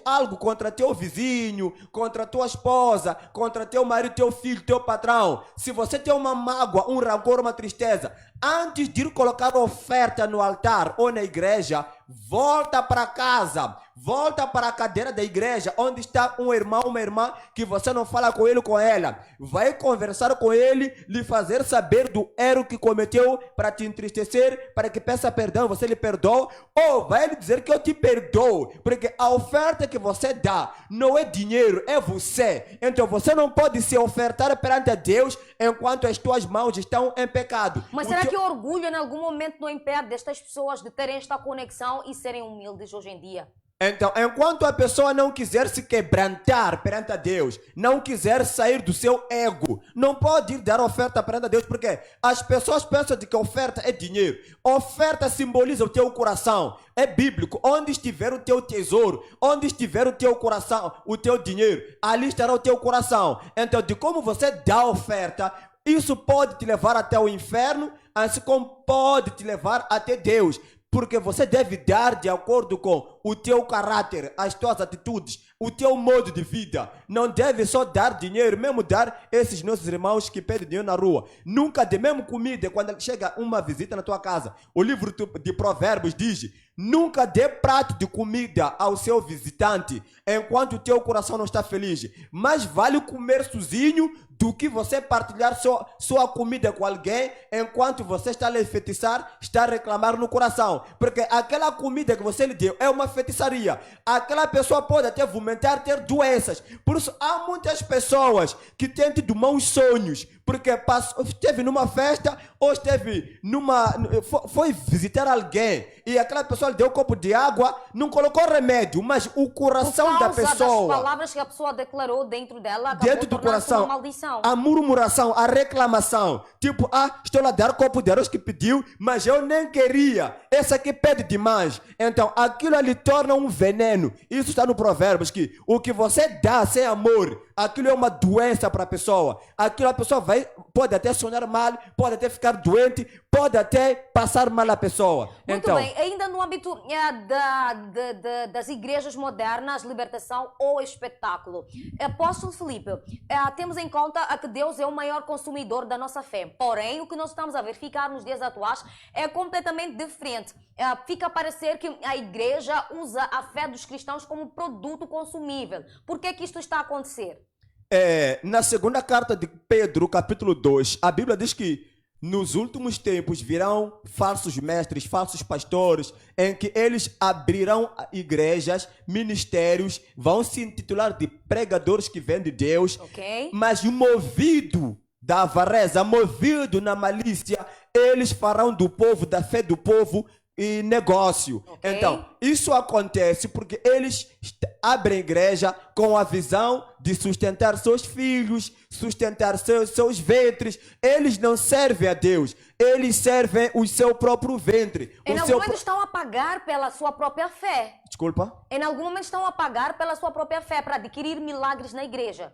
algo contra teu vizinho, contra tua esposa, contra teu marido, teu filho, teu patrão. Se você tem uma mágoa, um rancor, uma tristeza, antes de ir colocar oferta no altar ou na igreja, volta para casa, volta para a cadeira da igreja, onde está um irmão, uma irmã, que você não fala com ele ou com ela. Vai conversar com ele, lhe fazer saber do erro que cometeu, para te entristecer, para que peça perdão, você lhe perdoa, ou vai lhe dizer que eu te perdoo, porque a oferta que você dá não é dinheiro, é você. Então você não pode se ofertar perante a Deus enquanto as tuas mãos estão em pecado. Mas será que o orgulho em algum momento não impede destas pessoas de terem esta conexão e serem humildes hoje em dia? Então, enquanto a pessoa não quiser se quebrantar perante a Deus, não quiser sair do seu ego, não pode ir dar oferta perante a Deus, porque as pessoas pensam de que oferta é dinheiro. Oferta simboliza o teu coração, é bíblico. Onde estiver o teu tesouro, onde estiver o teu coração, o teu dinheiro, ali estará o teu coração. Então, de como você dá oferta, isso pode te levar até o inferno, assim como pode te levar até Deus. Porque você deve dar de acordo com o teu caráter, as tuas atitudes, o teu modo de vida. Não deve só dar dinheiro, mesmo dar esses nossos irmãos que pedem dinheiro na rua. Nunca dê mesmo comida quando chega uma visita na tua casa. O livro de Provérbios diz, nunca dê prato de comida ao seu visitante enquanto o teu coração não está feliz. Mas vale comer sozinho do que você partilhar sua comida com alguém enquanto você está a lhe enfeitiçar, está a reclamar no coração. Porque aquela comida que você lhe deu é uma feitiçaria. Aquela pessoa pode até vomitar, ter doenças. Por isso há muitas pessoas que têm tido maus sonhos, porque esteve numa festa ou foi visitar alguém e aquela pessoa lhe deu um copo de água, não colocou remédio, mas o coração da pessoa, das palavras que a pessoa declarou dentro dela, dentro do coração, uma maldição. A murmuração, a reclamação, tipo, estou a dar copo de arroz que pediu, mas eu nem queria, esse aqui pede demais. Então aquilo ali torna um veneno. Isso está no Provérbios, que o que você dá sem amor, aquilo é uma doença para a pessoa. Aquilo a pessoa pode até sonhar mal, pode até ficar doente, pode até passar mal a pessoa. Muito então, bem, ainda no âmbito das igrejas modernas, libertação ou espetáculo. Apóstolo Filipe, temos em conta que Deus é o maior consumidor da nossa fé. Porém, o que nós estamos a verificar nos dias atuais é completamente diferente. Fica a parecer que a igreja usa a fé dos cristãos como produto consumível. Por que que isto está a acontecer? Na segunda carta de Pedro, capítulo 2, a Bíblia diz que nos últimos tempos virão falsos mestres, falsos pastores, em que eles abrirão igrejas, ministérios, vão se intitular de pregadores que vêm de Deus, mas movido da avareza, movido na malícia, eles farão do povo, da fé do povo, e negócio. Então, isso acontece porque eles abrem igreja com a visão de sustentar seus filhos, sustentar seus ventres. Eles não servem a Deus, eles servem o seu próprio ventre. Em algum momento estão a pagar pela sua própria fé. Desculpa. Em algum momento estão a pagar pela sua própria fé para adquirir milagres na igreja.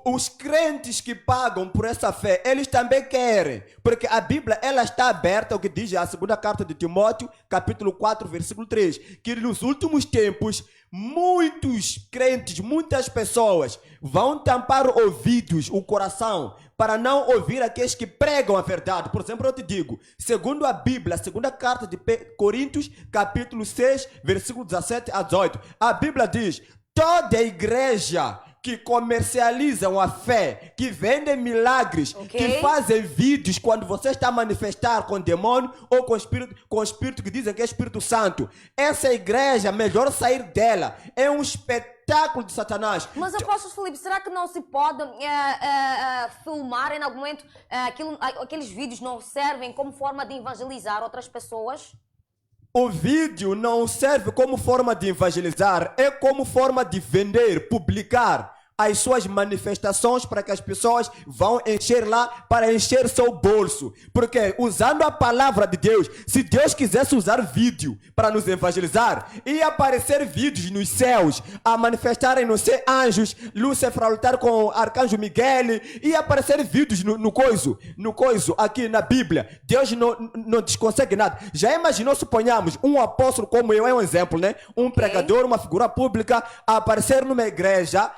Os crentes que pagam por essa fé, eles também querem. Porque a Bíblia, ela está aberta, o que diz a segunda carta de Timóteo, capítulo 4, versículo 3. Que nos últimos tempos, muitos crentes, muitas pessoas vão tampar ouvidos, o coração, para não ouvir aqueles que pregam a verdade. Por exemplo, eu te digo, segundo a Bíblia, a segunda carta de Coríntios, capítulo 6, versículo 17 a 18, a Bíblia diz: toda igreja que comercializam a fé, que vendem milagres, que fazem vídeos quando você está a manifestar com demônio ou com o espírito que dizem que é Espírito Santo, essa igreja, melhor sair dela. É um espetáculo de Satanás. Mas, apóstolo Filipe, será que não se pode filmar em algum momento aqueles vídeos não servem como forma de evangelizar outras pessoas? O vídeo não serve como forma de evangelizar, é como forma de vender, publicar as suas manifestações para que as pessoas vão encher lá para encher seu bolso. Porque usando a palavra de Deus, se Deus quisesse usar vídeo para nos evangelizar, ia aparecer vídeos nos céus, a manifestarem, não sei, anjos, Lúcifer a lutar com o arcanjo Miguel, ia aparecer vídeos no coiso, aqui na Bíblia. Deus não desconsegue nada. Já imaginou, suponhamos, um apóstolo como eu, é um exemplo, né? Um pregador, uma figura pública, a aparecer numa igreja,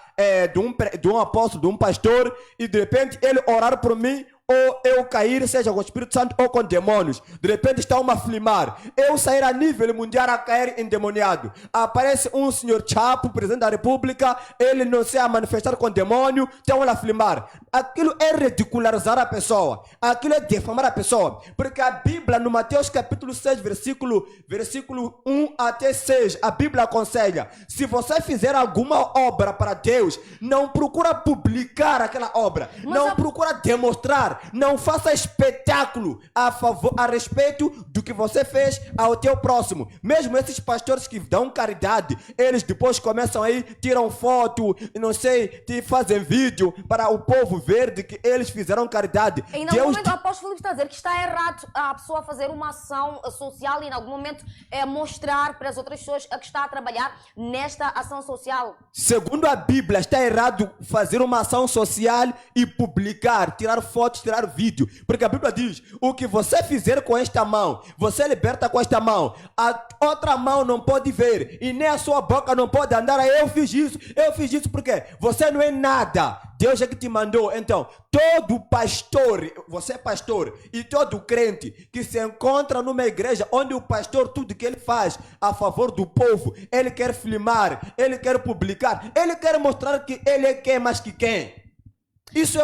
de um apóstolo, de um pastor, e de repente ele orar por mim, ou eu cair, seja com o Espírito Santo ou com demônios. De repente estão a filmar, eu sair a nível mundial a cair endemoniado. Aparece um senhor Chapo, presidente da República, ele não se a manifestar com demônio, estão a filmar. Aquilo é ridicularizar a pessoa, aquilo é difamar a pessoa, porque a Bíblia, no Mateus capítulo 6, versículo 1 até 6, a Bíblia aconselha: se você fizer alguma obra para Deus, não procura publicar aquela obra, não procura demonstrar, não faça espetáculo a respeito do que você fez ao teu próximo. Mesmo esses pastores que dão caridade, eles depois começam aí, tiram foto, não sei, fazem vídeo para o povo ver de que eles fizeram caridade. Em algum momento o apóstolo Filipe está a dizer que está errado a pessoa fazer uma ação social e em algum momento mostrar para as outras pessoas que está a trabalhar nesta ação social. Segundo a Bíblia, está errado fazer uma ação social e publicar, tirar fotos, tirar vídeo, porque a Bíblia diz: o que você fizer com esta mão, você liberta com esta mão, a outra mão não pode ver, e nem a sua boca não pode andar. Eu fiz isso porque você não é nada, Deus é que te mandou. Então, todo pastor, você é pastor, e todo crente que se encontra numa igreja onde o pastor, tudo que ele faz a favor do povo, ele quer filmar, ele quer publicar, ele quer mostrar que ele é quem mais que quem. Isso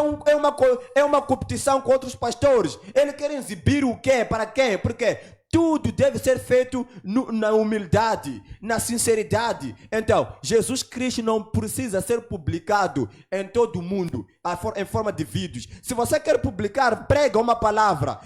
é uma competição com outros pastores. Ele quer exibir o quê? Para quem? Porque tudo deve ser feito na humildade, na sinceridade. Então, Jesus Cristo não precisa ser publicado em todo o mundo, em forma de vídeos. Se você quer publicar, prega uma palavra,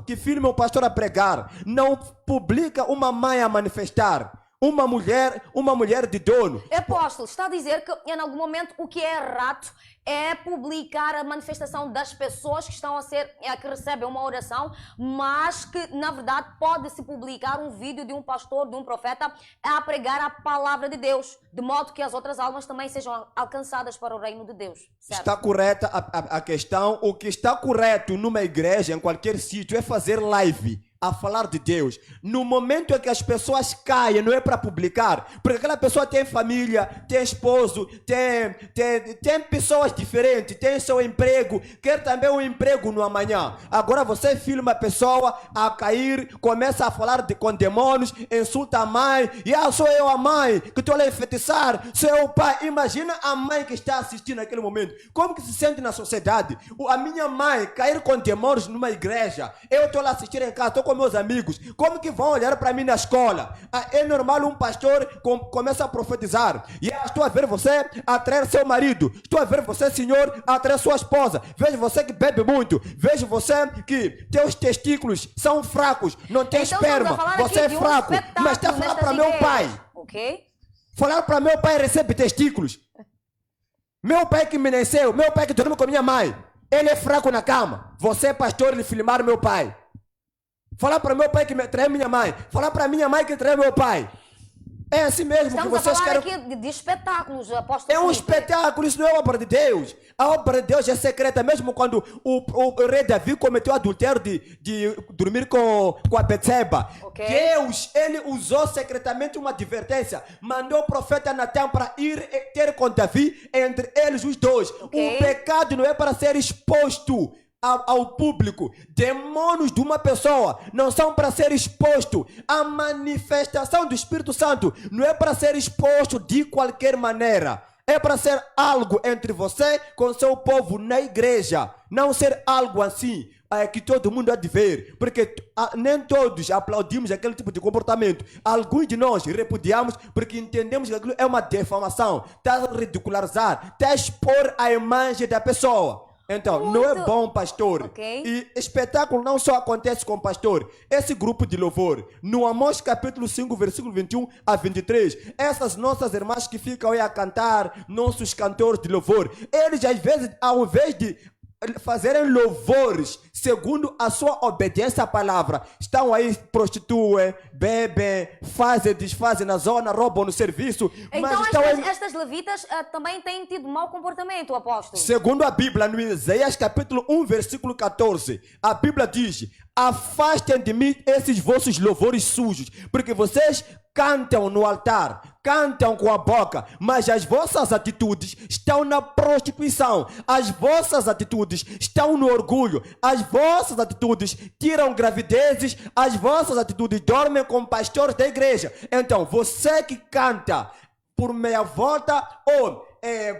que filme o pastor a pregar. Não publica uma mãe a manifestar. Uma mulher de dono. Apóstolo, está a dizer que em algum momento o que é errado é publicar a manifestação das pessoas que estão que recebem uma oração, mas que na verdade pode-se publicar um vídeo de um pastor, de um profeta a pregar a palavra de Deus, de modo que as outras almas também sejam alcançadas para o reino de Deus. Certo? Está correta a questão. O que está correto numa igreja, em qualquer sítio, é fazer live a falar de Deus. No momento em que as pessoas caem, não é para publicar, porque aquela pessoa tem família, tem esposo, tem pessoas diferentes, tem seu emprego, quer também um emprego no amanhã. Agora você filma a pessoa a cair, começa a falar com demônios, insulta a mãe, sou eu a mãe que estou lá a enfeitiçar, sou eu o pai. Imagina a mãe que está assistindo naquele momento, como que se sente na sociedade? A minha mãe cair com demônios numa igreja, eu estou lá assistindo em casa, estou com meus amigos, como que vão olhar para mim na escola? É normal um pastor começa a profetizar, e estou a ver você atrair seu marido, estou a ver você, senhor, atrair sua esposa, vejo você que bebe muito, vejo você que teus testículos são fracos, não tem esperma, você é fraco, mas está a falar para meu pai, falar para meu pai recebe testículos, meu pai que me nasceu, meu pai que dorme com minha mãe, ele é fraco na cama, você pastor, ele filmar meu pai. Falar para meu pai que me traiu minha mãe. Falar para minha mãe que traiu meu pai. É assim mesmo Estamos que vocês a falar querem. aqui de espetáculos, apóstolo É um Filipe. espetáculo, isso não é obra de Deus. A obra de Deus é secreta, mesmo quando o rei Davi cometeu adultério de dormir com a Betseba. Ok. Deus, ele usou secretamente uma advertência, mandou o profeta Natan para ir ter com Davi, entre eles os dois. Ok. O pecado não é para ser exposto ao público. Demônios de uma pessoa não são para ser exposto. A manifestação do Espírito Santo não é para ser exposto de qualquer maneira. É para ser algo entre você com seu povo na igreja. Não ser algo assim que todo mundo há de ver. Porque nem todos aplaudimos aquele tipo de comportamento. Alguns de nós repudiamos porque entendemos que aquilo é uma defamação. Está a ridicularizar. Está a expor a imagem da pessoa. Então, não é bom, pastor. Ok. E espetáculo não só acontece com o pastor. Esse grupo de louvor, no Amós capítulo 5, versículo 21 a 23, essas nossas irmãs que ficam aí a cantar, nossos cantores de louvor, eles às vezes, ao invés de fazerem louvores segundo a sua obediência à palavra, estão aí, prostituem, bebem, fazem, desfazem na zona, roubam no serviço. Então mas estão estas levitas também têm tido mau comportamento, apóstolo. Segundo a Bíblia, no Isaías capítulo 1, versículo 14, a Bíblia diz: afastem de mim esses vossos louvores sujos, porque vocês cantam no altar, cantam com a boca, mas as vossas atitudes estão na prostituição, as vossas atitudes estão no orgulho, as vossas atitudes tiram gravidezes, as vossas atitudes dormem com pastores da igreja. Então, você que canta por meia volta ou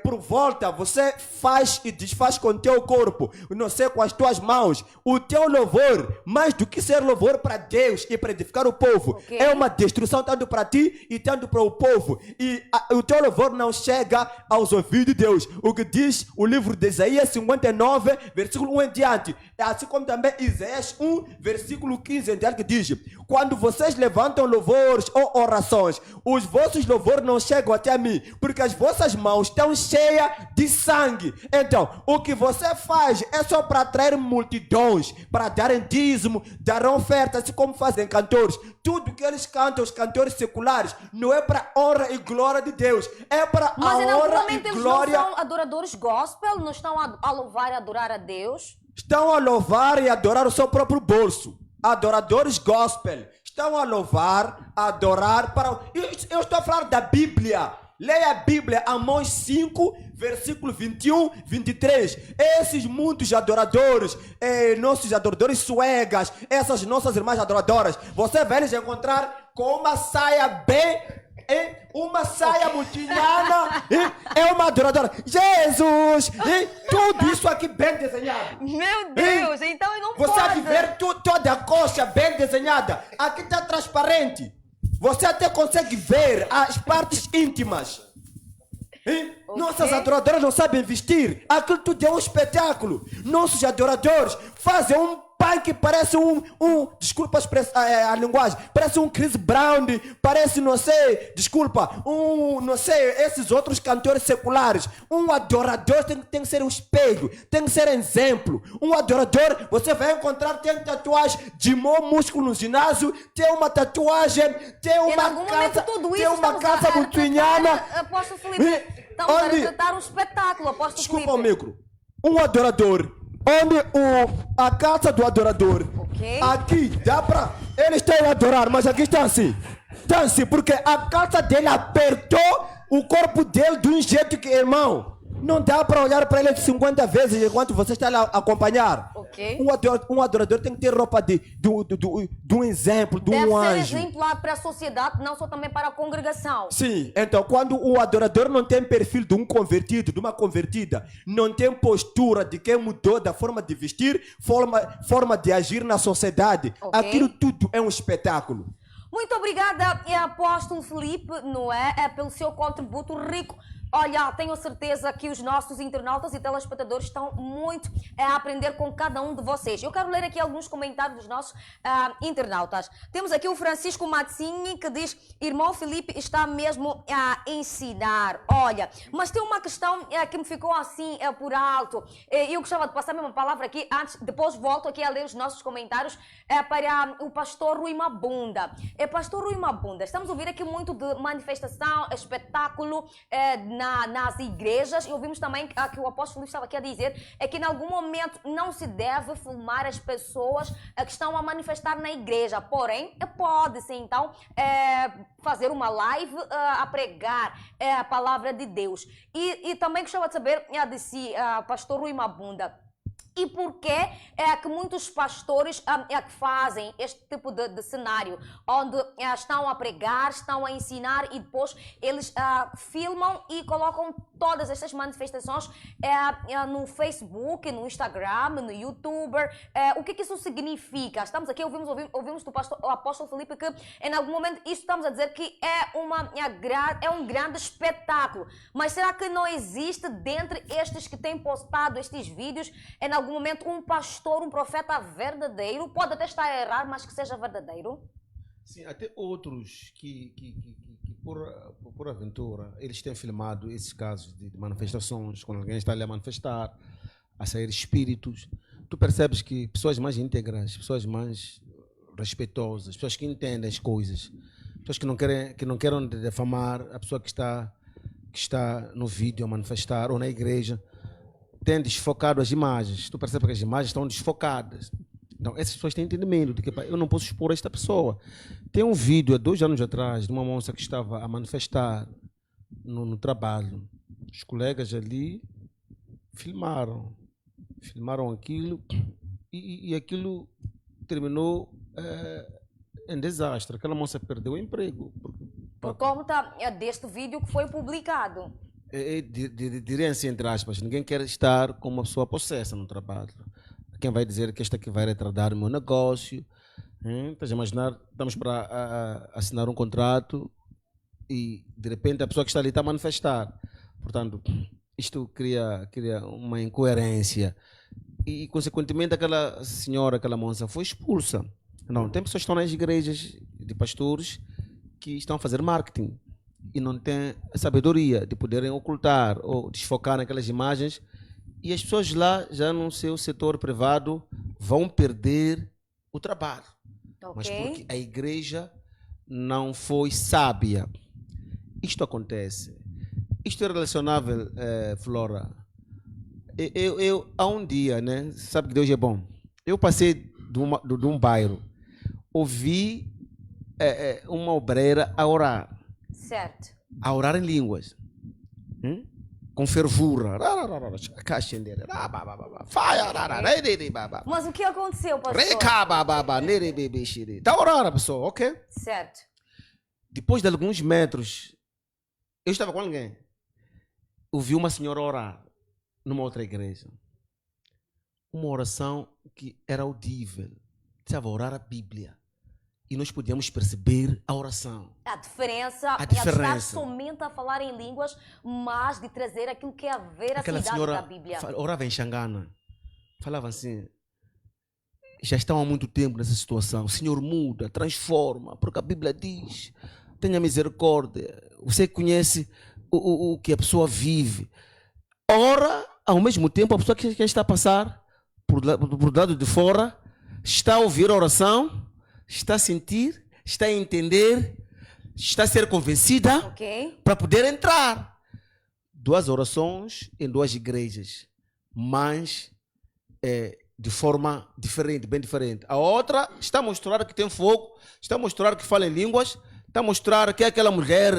por volta, você faz e desfaz com o teu corpo, não sei, com as tuas mãos, o teu louvor, mais do que ser louvor para Deus e para edificar o povo, Ok. é uma destruição tanto para ti e tanto para o povo. E o teu louvor não chega aos ouvidos de Deus. O que diz o livro de Isaías 59, versículo 1 em diante, assim como também Isaías 1, versículo 15 em diante, que diz: quando vocês levantam louvores ou orações, os vossos louvores não chegam até mim, porque as vossas mãos estão cheias de sangue. Então, o que você faz é só para atrair multidões, para darem dízimo, dar oferta, assim como fazem cantores. Tudo que eles cantam, os cantores seculares, não é para honra e glória de Deus, é para Mas a honra e naturalmente eles glória. não são adoradores gospel, não estão a louvar e adorar a Deus. Estão a louvar e adorar o seu próprio bolso. Adoradores gospel estão a louvar, a adorar para. Eu estou a falar da Bíblia. Leia a Bíblia, Amós 5, versículo 21, 23. Esses muitos adoradores, nossos adoradores suegas, essas nossas irmãs adoradoras, você vai eles encontrar com uma saia bem, uma saia mutinhana, é uma adoradora. Jesus, tudo isso aqui bem desenhado. Meu Deus, então eu não Você há pode. de ver toda a coxa bem desenhada. Aqui está transparente. Você até consegue ver as partes íntimas. Nossas adoradoras não sabem vestir. Aquilo tudo é um espetáculo. Nossos adoradores fazem um pai que parece desculpa a linguagem, parece um Chris Brown, parece, não sei, desculpa, não sei, esses outros cantores seculares. Um adorador tem que ser um espelho, tem que ser exemplo. Um adorador, você vai encontrar, tem tatuagem de músculo no ginásio, tem uma tatuagem, tem uma casa, tem uma casa mutinhana. Apóstolo Filipe, estamos a retratar um espetáculo, apóstolo Desculpa o Filipe. micro. Um adorador, onde a casa do adorador, Ok. aqui dá pra eles têm a adorar, mas aqui está assim, porque a casa dele apertou o corpo dele de um jeito que, irmão, não dá para olhar para ele 50 vezes enquanto você está lá a acompanhar. Ok. Um adorador tem que ter roupa de um exemplo, de Deve um ser anjo. exemplar para a sociedade, não só também para a congregação. Sim, então quando o adorador não tem perfil de um convertido, de uma convertida, não tem postura de quem mudou da forma de vestir, forma de agir na sociedade, Ok. aquilo tudo é um espetáculo. Muito obrigada, apóstolo Filipe, não é? Pelo seu contributo rico Olha, tenho certeza que os nossos internautas e telespectadores estão muito a aprender com cada um de vocês. Eu quero ler aqui alguns comentários dos nossos internautas. Temos aqui o Francisco Mazzini que diz: irmão Felipe está mesmo a ensinar. Olha, mas tem uma questão que me ficou assim por alto. Eu gostava de passar a mesma palavra aqui antes, depois volto aqui a ler os nossos comentários para o pastor Rui Mabunda. Pastor Rui Mabunda, estamos a ouvir aqui muito de manifestação, espetáculo nas igrejas, e ouvimos também que o apóstolo estava aqui a dizer que em algum momento não se deve filmar as pessoas que estão a manifestar na igreja, porém pode-se então fazer uma live a pregar a palavra de Deus. E também gostava de saber de si, pastor Rui Mabunda, e por que que muitos pastores que fazem este tipo de cenário, onde estão a pregar, estão a ensinar e depois eles filmam e colocam todas estas manifestações no Facebook, no Instagram, no YouTube. O que isso significa? Estamos aqui, ouvimos do pastor, o apóstolo Felipe que em algum momento isto estamos a dizer que é um grande espetáculo. Mas será que não existe dentre estes que têm postado estes vídeos em algum momento um pastor, um profeta verdadeiro? Pode até estar a errar, mas que seja verdadeiro? Sim, até outros que por aventura, eles têm filmado esses casos de manifestações, quando alguém está ali a manifestar, a sair espíritos. Tu percebes que pessoas mais íntegras, pessoas mais respeitosas, pessoas que entendem as coisas, pessoas que não querem defamar a pessoa que está no vídeo a manifestar ou na igreja, têm desfocado as imagens. Tu percebes que as imagens estão desfocadas. Então, essas pessoas têm entendimento de que eu não posso expor esta pessoa. Tem um vídeo há 2 anos atrás de uma moça que estava a manifestar no trabalho. Os colegas ali filmaram aquilo e aquilo terminou em desastre. Aquela moça perdeu o emprego. Por conta deste vídeo que foi publicado. Diria assim, entre aspas, ninguém quer estar com uma pessoa possessa no trabalho. Quem vai dizer que esta aqui vai retardar o meu negócio? Estás a imaginar? Estamos para assinar um contrato e de repente a pessoa que está ali está a manifestar. Portanto, isto cria uma incoerência e consequentemente aquela senhora, aquela moça foi expulsa. Não, tem pessoas que estão nas igrejas de pastores que estão a fazer marketing e não têm a sabedoria de poderem ocultar ou desfocar naquelas imagens. E as pessoas lá, já no seu setor privado, vão perder o trabalho. Okay. Mas porque a igreja não foi sábia. Isto acontece. Isto é relacionável, Flora. Há um dia, né? Sabe que Deus é bom. Eu passei de um bairro, ouvi uma obreira a orar. Certo. A orar em línguas. Com fervura. Mas o que aconteceu, pastor? Está a orar a pessoa, ok? Certo. Depois de alguns metros, eu estava com alguém. Ouvi uma senhora orar numa outra igreja. Uma oração que era audível. Estava a orar a Bíblia. E nós podíamos perceber a oração. A diferença é estar somente a falar em línguas, mas de trazer aquilo que é a veracidade da Bíblia. Orava em Xangana. Falava assim: já estão há muito tempo nessa situação. O Senhor muda, transforma, porque a Bíblia diz: tenha misericórdia. Você conhece o que a pessoa vive. Ora, ao mesmo tempo, a pessoa que está a passar por lado de fora está a ouvir a oração, está a sentir, está a entender, está a ser convencida para poder entrar. 2 orações em 2 igrejas, mas de forma diferente, bem diferente. A outra está a mostrar que tem fogo, está a mostrar que fala em línguas, está a mostrar que é aquela mulher,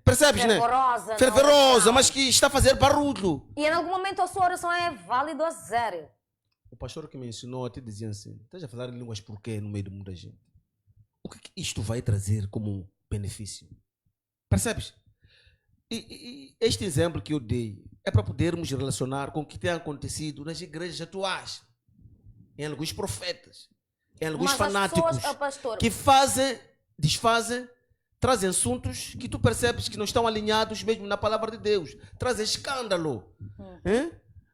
percebes, fervorosa, né? Fervorosa, mas que está a fazer barulho. E em algum momento a sua oração é válida a zero. O pastor que me ensinou até dizia assim: estás a falar em línguas por quê no meio de muita gente? O que isto vai trazer como benefício? Percebes? E este exemplo que eu dei é para podermos relacionar com o que tem acontecido nas igrejas atuais, em alguns profetas, em alguns fanáticos pessoas, pastor, que desfazem trazem assuntos que tu percebes que não estão alinhados mesmo na palavra de Deus. Trazem escândalo.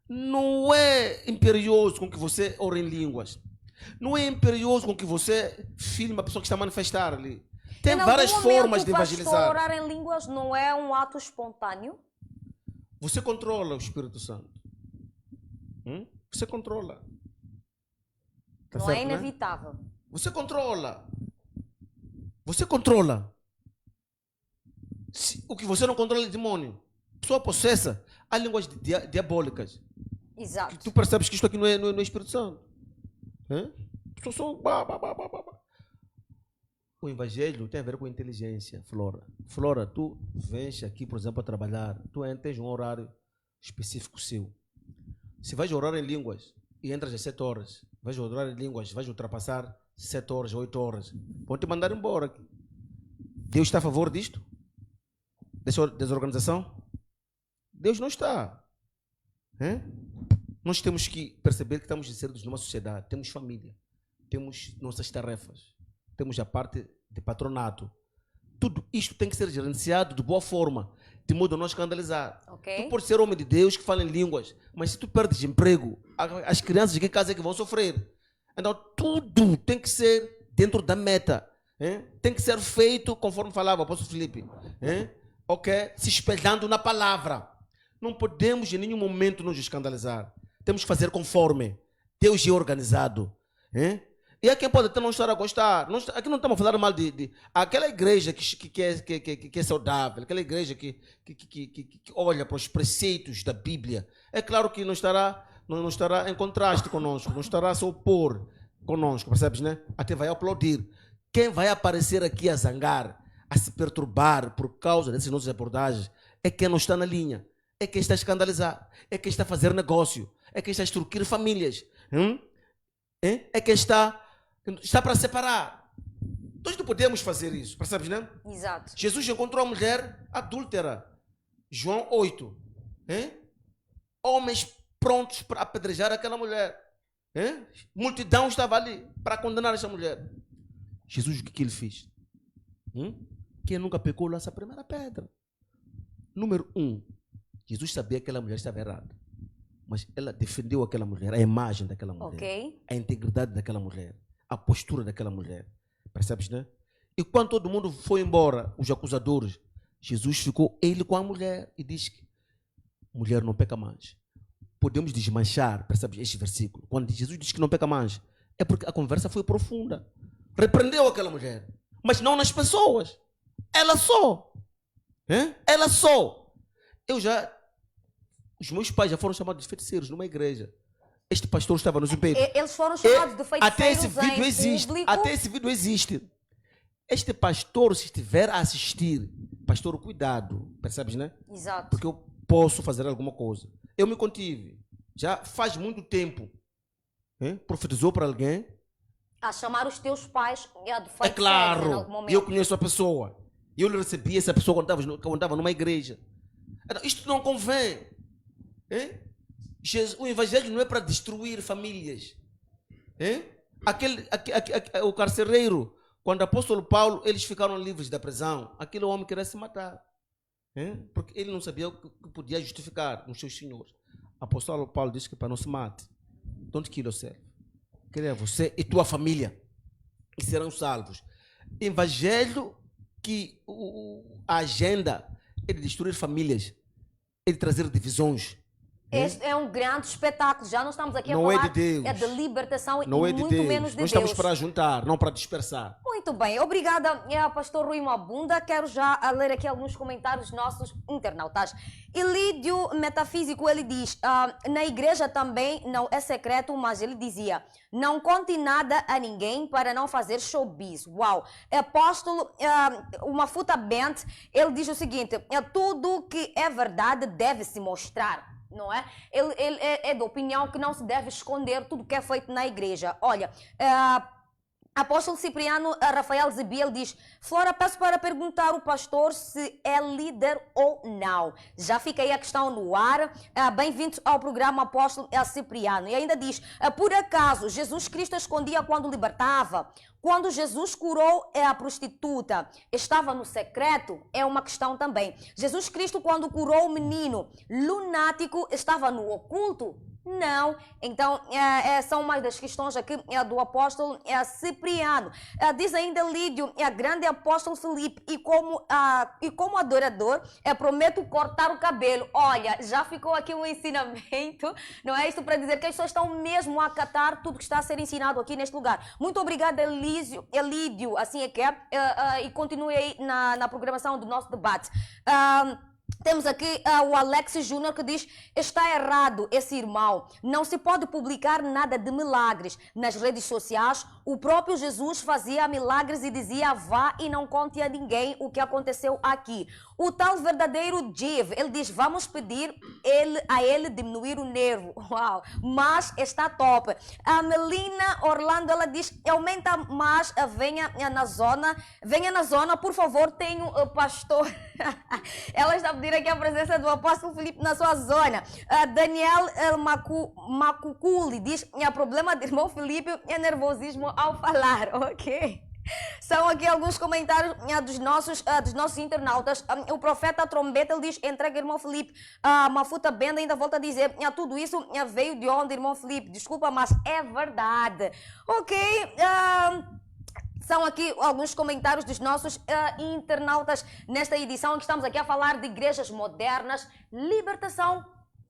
Não é imperioso com que você ore em línguas. Não é imperioso com que você filme a pessoa que está a manifestar ali. Tem várias formas de evangelizar. Orar em línguas não é um ato espontâneo? Você controla o Espírito Santo. Você controla. Tá não certo, é inevitável. Né? Você controla. Você controla. O que você não controla é demônio. Pessoa possessa. Há línguas diabólicas. Exato. Que tu percebes que isto aqui não é Espírito Santo. O evangelho tem a ver com inteligência, Flora. Flora, tu vens aqui, por exemplo, a trabalhar. Tu tens um horário específico seu. Se vais orar em línguas e entras às 7 horas, vais orar em línguas, vais ultrapassar 7 horas, 8 horas, vão te mandar embora. Deus está a favor disto? Dessa desorganização? Deus não está. Nós temos que perceber que estamos inseridos numa sociedade. Temos família, temos nossas tarefas, temos a parte de patronato. Tudo isto tem que ser gerenciado de boa forma, de modo a não escandalizar. Okay. Tu podes ser homem de Deus que fala em línguas, mas se tu perdes emprego, as crianças de que casa é que vão sofrer? Então tudo tem que ser dentro da meta. Tem que ser feito conforme falava o apóstolo Filipe. Se espelhando na palavra. Não podemos em nenhum momento nos escandalizar. Temos que fazer conforme. Deus é organizado. E há quem pode até não estar a gostar. Aqui não estamos a falar mal de aquela igreja que é saudável, aquela igreja que olha para os preceitos da Bíblia. É claro que não estará em contraste conosco, não estará a se opor conosco, percebes, né? Até vai aplaudir. Quem vai aparecer aqui a zangar, a se perturbar por causa dessas nossas abordagens, é quem não está na linha, é quem está a escandalizar, é quem está a fazer negócio, é quem está a extorquir famílias, é quem está para separar. Nós não podemos fazer isso, percebes, né? Exato. Jesus encontrou a mulher adúltera, João 8. Homens prontos para apedrejar aquela mulher. Multidão estava ali para condenar essa mulher. Jesus, o que ele fez? Quem nunca pecou, lança a primeira pedra. Número 1. Jesus sabia que aquela mulher estava errada. Mas ela defendeu aquela mulher, a imagem daquela mulher, a integridade daquela mulher, a postura daquela mulher. Percebes, né? E quando todo mundo foi embora, os acusadores, Jesus ficou ele com a mulher e disse que mulher não peca mais. Podemos desmanchar, percebes, este versículo. Quando Jesus diz que não peca mais, é porque a conversa foi profunda. Repreendeu aquela mulher, mas não nas pessoas. Ela só. Ela só. Os meus pais já foram chamados de feiticeiros numa igreja. Este pastor estava nos impedindo. Eles foram chamados de feiticeiros. Até esse vídeo existe. Público. Até esse vídeo existe. Este pastor, se estiver a assistir, pastor, cuidado. Percebes, né? Exato. Porque eu posso fazer alguma coisa. Eu me contive. Já faz muito tempo. Profetizou para alguém. A chamar os teus pais de feiticeiros. É claro. Em algum momento. Eu conheço a pessoa. Eu lhe recebi essa pessoa quando estava numa igreja. Então, isto não convém. O evangelho não é para destruir famílias. O carcereiro, quando o apóstolo Paulo, eles ficaram livres da prisão, aquele homem queria se matar. Porque ele não sabia o que podia justificar nos seus senhores. O apóstolo Paulo disse que para não se mate, don't kill yourself. Queria você e tua família, e serão salvos. Evangelho que a agenda é de destruir famílias, é de trazer divisões. Este é um grande espetáculo. Já não estamos aqui a não falar é de Deus. É de libertação não e é de muito Deus. menos de Nós Deus. estamos para juntar, não para dispersar. Muito bem, obrigada, pastor Rui Mabunda. Quero já ler aqui alguns comentários nossos internautas. Ilídio Metafísico, ele diz, na igreja também não é secreto, mas ele dizia, não conte nada a ninguém para não fazer showbiz. Uau! Apóstolo, uma Futa Bent, ele diz o seguinte, tudo que é verdade deve se mostrar. Não é? Ele é da opinião que não se deve esconder tudo que é feito na igreja. Olha, Apóstolo Cipriano Rafael Zebiel diz: Flora, peço para perguntar ao pastor se é líder ou não. Já fica aí a questão no ar. Bem-vindos ao programa Apóstolo Cipriano. E ainda diz: por acaso Jesus Cristo escondia quando libertava? Quando Jesus curou a prostituta, estava no secreto? É uma questão também. Jesus Cristo, quando curou o menino lunático, estava no oculto? Não. Então, são mais das questões aqui do apóstolo Cipriano. Diz ainda Lídio, grande apóstolo Felipe, e como adorador, prometo cortar o cabelo. Olha, já ficou aqui um ensinamento, não é isto para dizer que as pessoas estão mesmo a acatar tudo que está a ser ensinado aqui neste lugar. Muito obrigada, Lídio, assim é que é, e continue aí na programação do nosso debate. Temos aqui o Alex Júnior que diz: está errado esse irmão, não se pode publicar nada de milagres nas redes sociais. O próprio Jesus fazia milagres e dizia: vá e não conte a ninguém o que aconteceu aqui. O tal verdadeiro Div, ele diz: vamos pedir a ele diminuir o nervo. Uau, mas está top. A Melina Orlando, ela diz: aumenta mais, venha na zona, por favor, tenho pastor. Ela está pedindo aqui a presença do apóstolo Felipe na sua zona. Daniel Macuculi diz: o problema do irmão Felipe é nervosismo ao falar. Ok. São aqui alguns comentários dos nossos internautas. O profeta Trombeta, ele diz: entrega, irmão Felipe. Mafuta Benda ainda volta a dizer: tudo isso veio de onde, irmão Felipe? Desculpa, mas é verdade. Ok. São aqui alguns comentários dos nossos internautas nesta edição em que estamos aqui a falar de igrejas modernas, libertação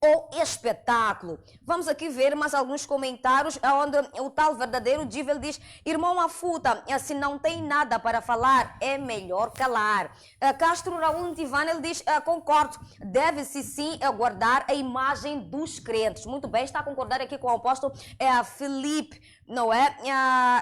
ou espetáculo. Vamos aqui ver mais alguns comentários onde o tal verdadeiro Divel diz: irmão Afuta, se não tem nada para falar, é melhor calar. Castro Raul Tivana, ele diz: concordo, deve-se sim guardar a imagem dos crentes. Muito bem, está a concordar aqui com o apóstolo Felipe, não é?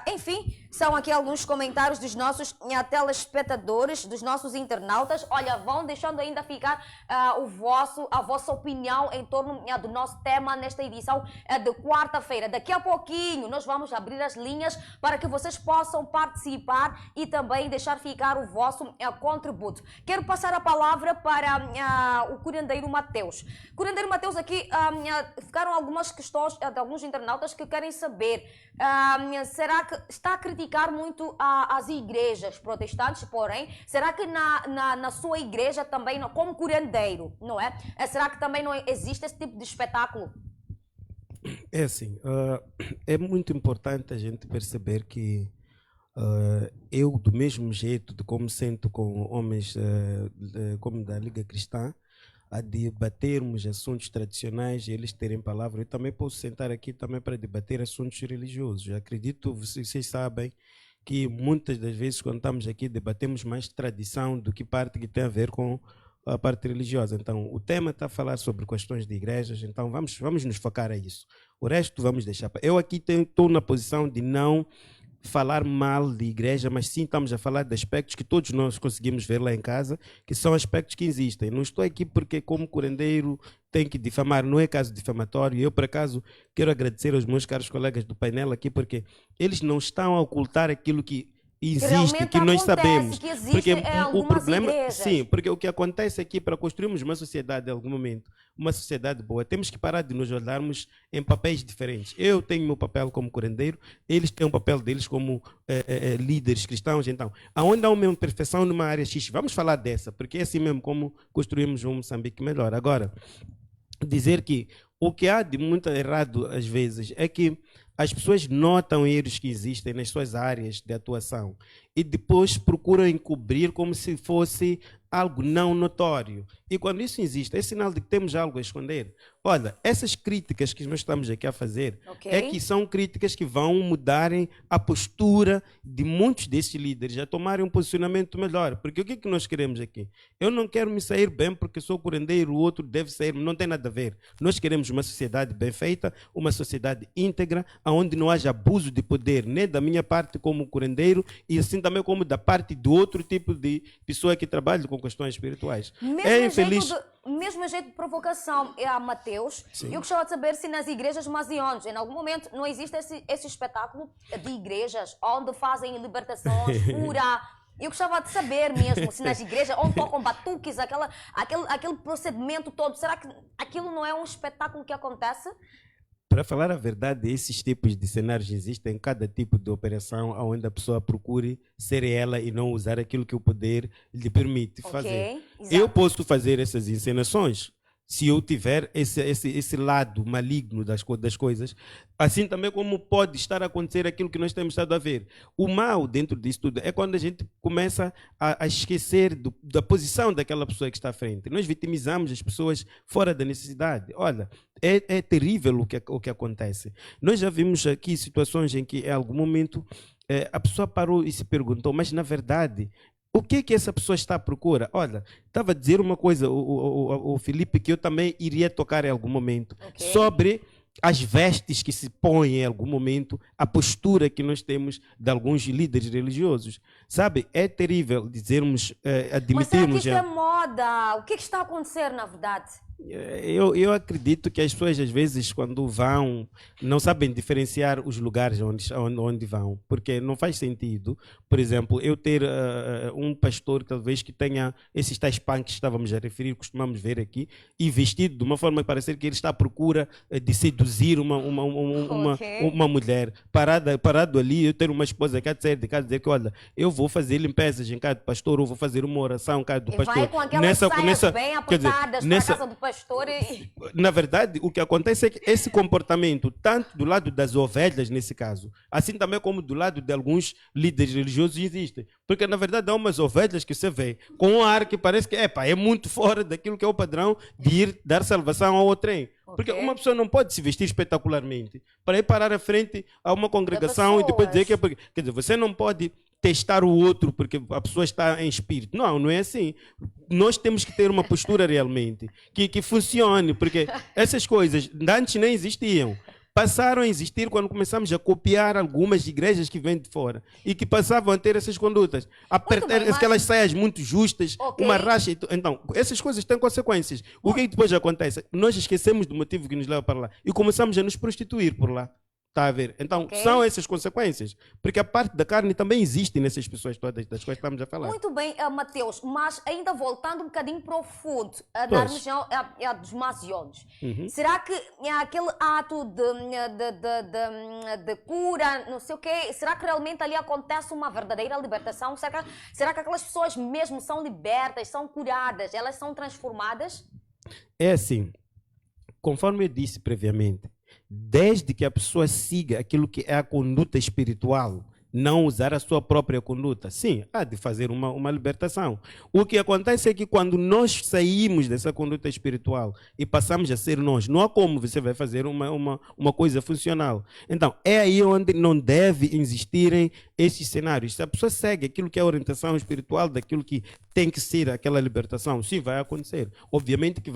Enfim, são aqui alguns comentários dos nossos telespectadores, dos nossos internautas. Olha, vão deixando ainda ficar a vossa opinião em torno do nosso tema nesta edição de quarta-feira. Daqui a pouquinho nós vamos abrir as linhas para que vocês possam participar e também deixar ficar o vosso contributo. Quero passar a palavra para o curandeiro Mateus. Curandeiro Mateus, aqui ficaram algumas questões de alguns internautas que querem saber: será que está a criticar muito as igrejas protestantes, porém, será que na sua igreja também, como curandeiro, não é? Será que também não existe esse tipo de espetáculo? É assim, é muito importante a gente perceber que eu, do mesmo jeito de como sento com homens como da Liga Cristã, a debatermos assuntos tradicionais e eles terem palavra, eu também posso sentar aqui também para debater assuntos religiosos. Eu acredito, vocês sabem, que muitas das vezes quando estamos aqui debatemos mais tradição do que parte que tem a ver com a parte religiosa. Então, o tema está a falar sobre questões de igrejas, então vamos nos focar a isso. O resto vamos deixar. Eu aqui estou na posição de não falar mal de igreja, mas sim estamos a falar de aspectos que todos nós conseguimos ver lá em casa, que são aspectos que existem. Não estou aqui porque como curandeiro tenho que difamar, não é caso difamatório. Eu, por acaso, quero agradecer aos meus caros colegas do painel aqui, porque eles não estão a ocultar aquilo que existe, que nós sabemos. Que porque o problema, igrejas. sim, porque o que acontece aqui, para construirmos uma sociedade em algum momento, uma sociedade boa, temos que parar de nos olharmos em papéis diferentes. Eu tenho o meu papel como curandeiro, eles têm o papel deles como líderes cristãos. Então, aonde há uma imperfeição numa área X, vamos falar dessa, porque é assim mesmo como construímos um Moçambique melhor. Agora, dizer que o que há de muito errado às vezes é que as pessoas notam erros que existem nas suas áreas de atuação e depois procuram encobrir como se fosse algo não notório. E quando isso existe, é sinal de que temos algo a esconder. Olha, essas críticas que nós estamos aqui a fazer é que são críticas que vão mudarem a postura de muitos desses líderes, a tomarem um posicionamento melhor. Porque o que é que nós queremos aqui? Eu não quero me sair bem porque sou curandeiro, o outro deve sair, não tem nada a ver. Nós queremos uma sociedade bem feita, uma sociedade íntegra, onde não haja abuso de poder, nem da minha parte como curandeiro, e assim também como da parte do outro tipo de pessoa que trabalha com com questões espirituais. Mesmo a jeito de provocação a Mateus, sim, eu gostava de saber se nas igrejas Maziões, em algum momento, não existe esse espetáculo de igrejas onde fazem libertações, cura. Eu gostava de saber mesmo se nas igrejas onde tocam batuques, aquele procedimento todo, será que aquilo não é um espetáculo que acontece? Para falar a verdade, esses tipos de cenários existem em cada tipo de operação onde a pessoa procure ser ela e não usar aquilo que o poder lhe permite fazer. Exato. Eu posso fazer essas encenações se eu tiver esse lado maligno das coisas, assim também como pode estar a acontecer aquilo que nós temos estado a ver. O mal dentro disso tudo é quando a gente começa a esquecer da posição daquela pessoa que está à frente. Nós vitimizamos as pessoas fora da necessidade. Olha, é terrível o que acontece. Nós já vimos aqui situações em que em algum momento a pessoa parou e se perguntou, mas na verdade, o que essa pessoa está à procura? Olha, estava a dizer uma coisa, o Felipe, que eu também iria tocar em algum momento, sobre as vestes que se põem em algum momento, a postura que nós temos de alguns líderes religiosos. Sabe, é terrível dizermos, admitirmos... Mas será que isto é moda? O que está a acontecer, na verdade? Eu acredito que as pessoas, às vezes, quando vão, não sabem diferenciar os lugares onde vão, porque não faz sentido, por exemplo, eu ter um pastor, talvez, que tenha esses tais punks que estávamos a referir, costumamos ver aqui, e vestido de uma forma que parecer que ele está à procura de seduzir uma mulher. Parado ali, eu ter uma esposa que há de sair de casa e dizer que, olha, eu vou fazer limpezas em casa do pastor, ou vou fazer uma oração em casa do pastor. Vai com aquelas saias bem apertadas para a casa do pastor. Na verdade, o que acontece é que esse comportamento, tanto do lado das ovelhas, nesse caso, assim também como do lado de alguns líderes religiosos, existe. Porque, na verdade, há umas ovelhas que você vê com um ar que parece que é muito fora daquilo que é o padrão de ir dar salvação ao trem. Porque uma pessoa não pode se vestir espetacularmente para ir parar à frente a uma congregação e depois dizer que é porque... Quer dizer, você não pode testar o outro porque a pessoa está em espírito. Não é assim. Nós temos que ter uma postura realmente que funcione, porque essas coisas antes nem existiam. Passaram a existir quando começamos a copiar algumas igrejas que vêm de fora e que passavam a ter essas condutas. Aquelas saias muito justas, uma racha. Então, essas coisas têm consequências. O que depois acontece? Nós esquecemos do motivo que nos leva para lá e começamos a nos prostituir por lá. Está a ver? Então, são essas consequências. Porque a parte da carne também existe nessas pessoas todas das quais estamos a falar. Muito bem, Mateus, mas ainda voltando um bocadinho profundo na religião dos Maziões, será que aquele ato de cura, não sei o quê, será que realmente ali acontece uma verdadeira libertação? Será que aquelas pessoas mesmo são libertas, são curadas, elas são transformadas? É assim, conforme eu disse previamente, desde que a pessoa siga aquilo que é a conduta espiritual, não usar a sua própria conduta, sim, há de fazer uma libertação. O que acontece é que quando nós saímos dessa conduta espiritual e passamos a ser nós, não há como você vai fazer uma coisa funcional. Então, é aí onde não deve existirem esses cenários. Se a pessoa segue aquilo que é a orientação espiritual, daquilo que tem que ser aquela libertação, sim, vai acontecer. Obviamente que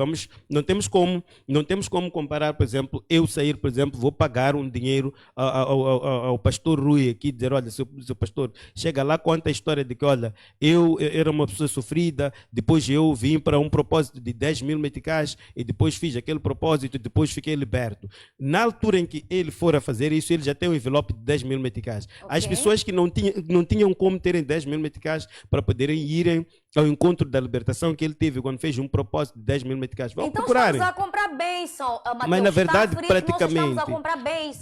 não temos como comparar, por exemplo, eu sair, por exemplo, vou pagar um dinheiro ao pastor Rui aqui, dizer, olha, seu pastor, chega lá, conta a história de que, olha, eu era uma pessoa sofrida, depois eu vim para um propósito de 10 mil meticais e depois fiz aquele propósito e depois fiquei liberto. Na altura em que ele for a fazer isso, ele já tem um envelope de 10 mil meticais. As pessoas que não tinham como terem 10 mil meticais para poderem irem ao encontro da libertação que ele teve quando fez um propósito de 10 mil meticais. Vão então procurarem. Estamos a comprar bênção, Mateus. Mas na verdade, praticamente, a comprar bênção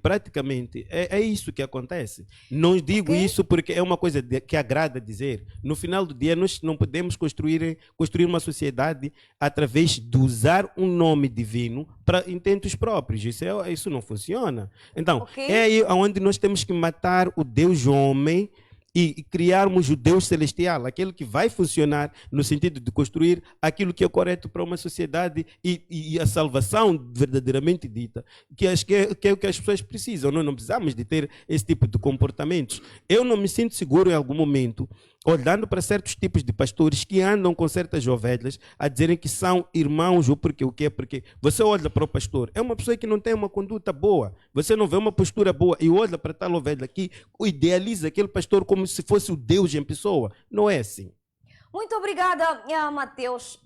praticamente é isso que acontece. Não digo isso porque é uma coisa que agrada dizer. No final do dia, nós não podemos construir uma sociedade através de usar um nome divino para intentos próprios. Isso não funciona. Então, é aí onde nós temos que matar o Deus homem e criarmos o Deus celestial, aquele que vai funcionar no sentido de construir aquilo que é correto para uma sociedade e a salvação verdadeiramente dita, que é o que as pessoas precisam. Nós não precisamos de ter esse tipo de comportamentos. Eu não me sinto seguro em algum momento olhando para certos tipos de pastores que andam com certas ovelhas a dizerem que são irmãos ou porque o quê? Porque você olha para o pastor, é uma pessoa que não tem uma conduta boa, você não vê uma postura boa e olha para tal ovelha aqui, idealiza aquele pastor como se fosse o Deus em pessoa. Não é assim. Muito obrigada, Mateus.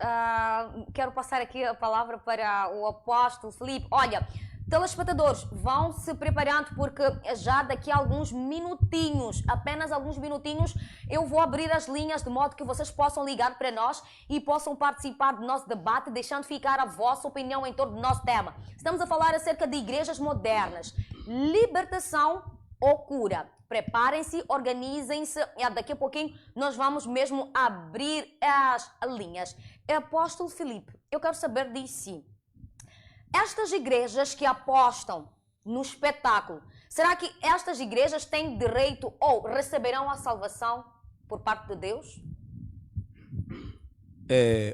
Quero passar aqui a palavra para o apóstolo Filipe. Olha, telespectadores, vão se preparando porque já daqui a alguns minutinhos, apenas alguns minutinhos, eu vou abrir as linhas de modo que vocês possam ligar para nós e possam participar do nosso debate, deixando ficar a vossa opinião em torno do nosso tema. Estamos a falar acerca de igrejas modernas, libertação ou cura. Preparem-se, organizem-se. Daqui a pouquinho nós vamos mesmo abrir as linhas. Apóstolo Filipe, eu quero saber de si. Estas igrejas que apostam no espetáculo, será que estas igrejas têm direito ou receberão a salvação por parte de Deus?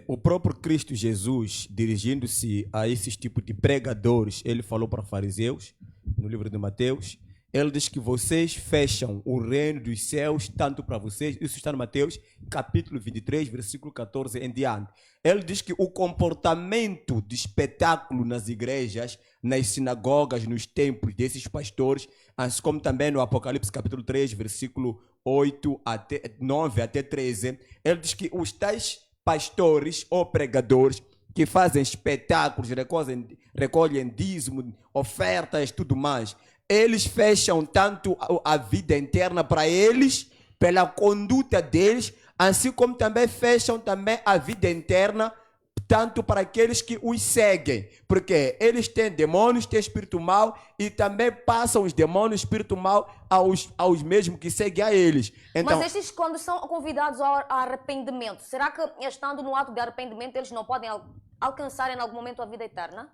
O próprio Cristo Jesus, dirigindo-se a esses tipos de pregadores, ele falou para fariseus, no livro de Mateus, ele diz que vocês fecham o reino dos céus tanto para vocês, isso está no Mateus, capítulo 23, versículo 14 em diante. Ele diz que o comportamento de espetáculo nas igrejas, nas sinagogas, nos templos desses pastores, assim como também no Apocalipse capítulo 3, versículo 9 até 13, ele diz que os tais pastores ou pregadores que fazem espetáculos, recolhem dízimo, ofertas, tudo mais, eles fecham tanto a vida interna para eles, pela conduta deles, assim como também fecham também a vida interna tanto para aqueles que os seguem, porque eles têm demônios, têm espírito mau e também passam os demônios, espírito mau aos mesmos que seguem a eles. Então, mas estes, quando são convidados ao arrependimento, será que estando no ato de arrependimento eles não podem alcançar em algum momento a vida eterna?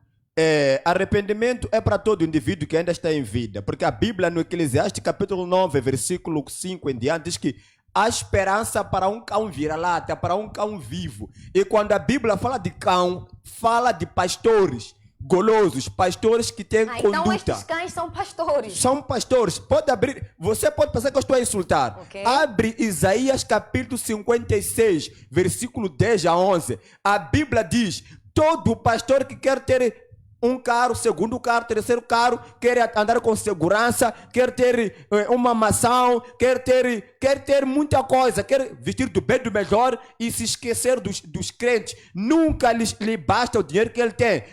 Arrependimento é para todo indivíduo que ainda está em vida, porque a Bíblia no Eclesiastes capítulo 9, versículo 5 em diante diz que há esperança para um cão vira-lata, para um cão vivo. E quando a Bíblia fala de cão, fala de pastores golosos, pastores que têm conduta. Então estes cães são pastores. São pastores. Pode abrir. Você pode pensar que eu estou a insultar. Okay. Abre Isaías capítulo 56, versículo 10 a 11. A Bíblia diz: todo pastor que quer ter um carro, segundo carro, terceiro carro, quer andar com segurança, quer ter uma mansão, quer ter muita coisa, quer vestir do bem do melhor e se esquecer dos crentes. Nunca lhe basta o dinheiro que ele tem.